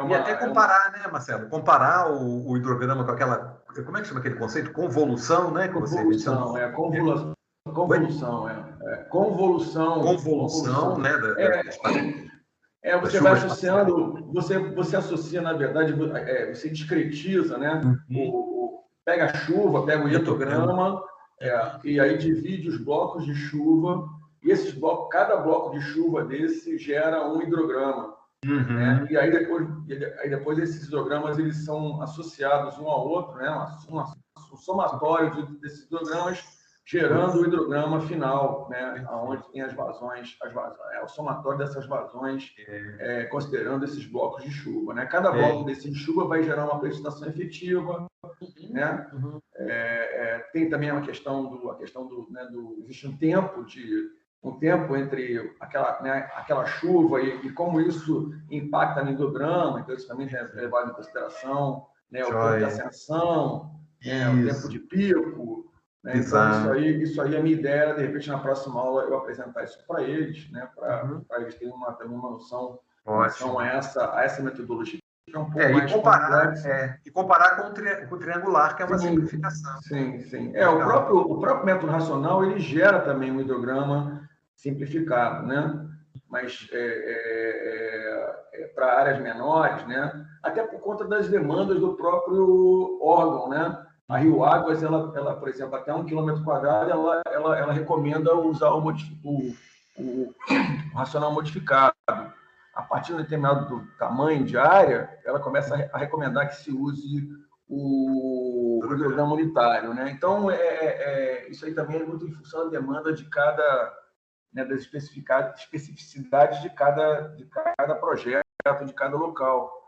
E até comparar, né, Marcelo? Comparar o hidrograma com aquela... Como é que chama aquele conceito? Convolução, né? Convolução, Convolução, né? Você vai associando, você associa, na verdade, você discretiza, né? Pega a chuva, pega o hidrograma, e aí divide os blocos de chuva, e cada bloco de chuva desse gera um hidrograma. Né? E aí depois esses hidrogramas eles são associados um ao outro, né? Um somatório desses hidrogramas gerando o hidrograma final, né? Onde tem as vazões, o somatório dessas vazões, considerando esses blocos de chuva, né? Cada bloco desse de chuva vai gerar uma precipitação efetiva, né? Tem também a questão do existe um tempo entre aquela chuva e como isso impacta no hidrograma, então isso também é levado em consideração, né? O tempo de ascensão, o tempo de pico, né? Então isso aí a minha ideia era, de repente, na próxima aula eu apresentar isso para eles, né? Para eles terem também uma noção a essa metodologia. Que é um pouco mais complexa. E comparar com o triangular, que é uma simplificação. Sim. O próprio método racional ele gera também um hidrograma simplificado, né? Mas para áreas menores, né? Até por conta das demandas do próprio órgão, né? A Rio Águas, ela, por exemplo, até 1 km², ela recomenda usar o racional modificado. A partir de um determinado tamanho de área, ela começa a recomendar que se use o hidrograma unitário, né? Então, isso aí também é muito em função da demanda de cada, né, das especificidades de cada projeto, de cada local.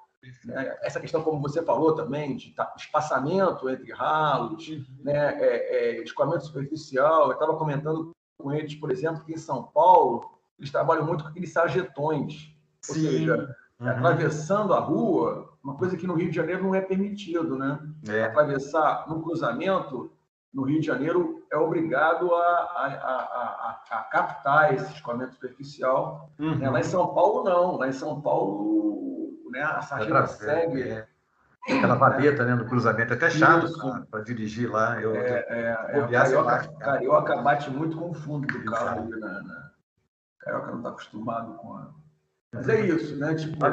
Essa questão, como você falou também, de espaçamento entre ralos, né, escoamento superficial. Eu estava comentando com eles, por exemplo, que em São Paulo eles trabalham muito com aqueles sarjetões, ou seja, atravessando a rua, uma coisa que no Rio de Janeiro não é permitido, né? Atravessar no cruzamento, no Rio de Janeiro, é obrigado a captar esse escoamento superficial. Né? Lá em São Paulo, não. Lá em São Paulo, né, a sarjeta segue... Aquela valeta, né, no cruzamento, é até chato para dirigir lá. Carioca bate muito com o fundo do carro. Carioca não está acostumado com a... Mas é isso, né? Tipo,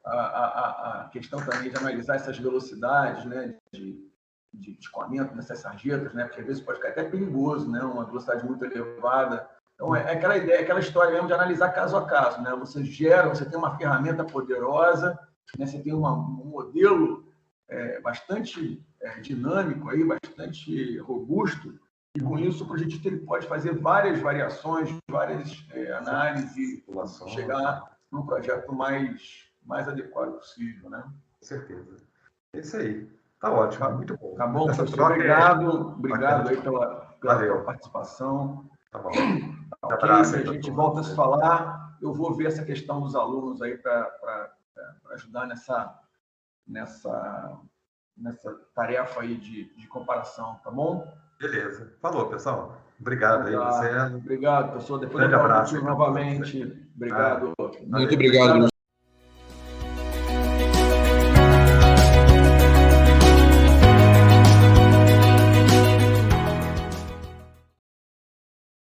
a questão também de analisar essas velocidades, né, de escoamento nessas sarjetas, né? Porque às vezes pode ficar até perigoso, né? Uma velocidade muito elevada. Então, aquela ideia, aquela história mesmo de analisar caso a caso, né? Você tem uma ferramenta poderosa, né? Você tem um modelo bastante dinâmico, aí, bastante robusto, e com isso o projetista ele pode fazer várias variações, várias análises, chegar num projeto mais adequado possível, né? Com certeza. É isso aí. Tá ótimo, muito bom. Tá bom, professor. Obrigado aí pela participação. Tá bom. Ok, a gente volta a se falar. Eu vou ver essa questão dos alunos aí para ajudar nessa tarefa aí de comparação, tá bom? Beleza. Falou, pessoal. Obrigado aí, Marcelo. Obrigado, professor. Depois Grande abraço novamente. Obrigado. Muito obrigado.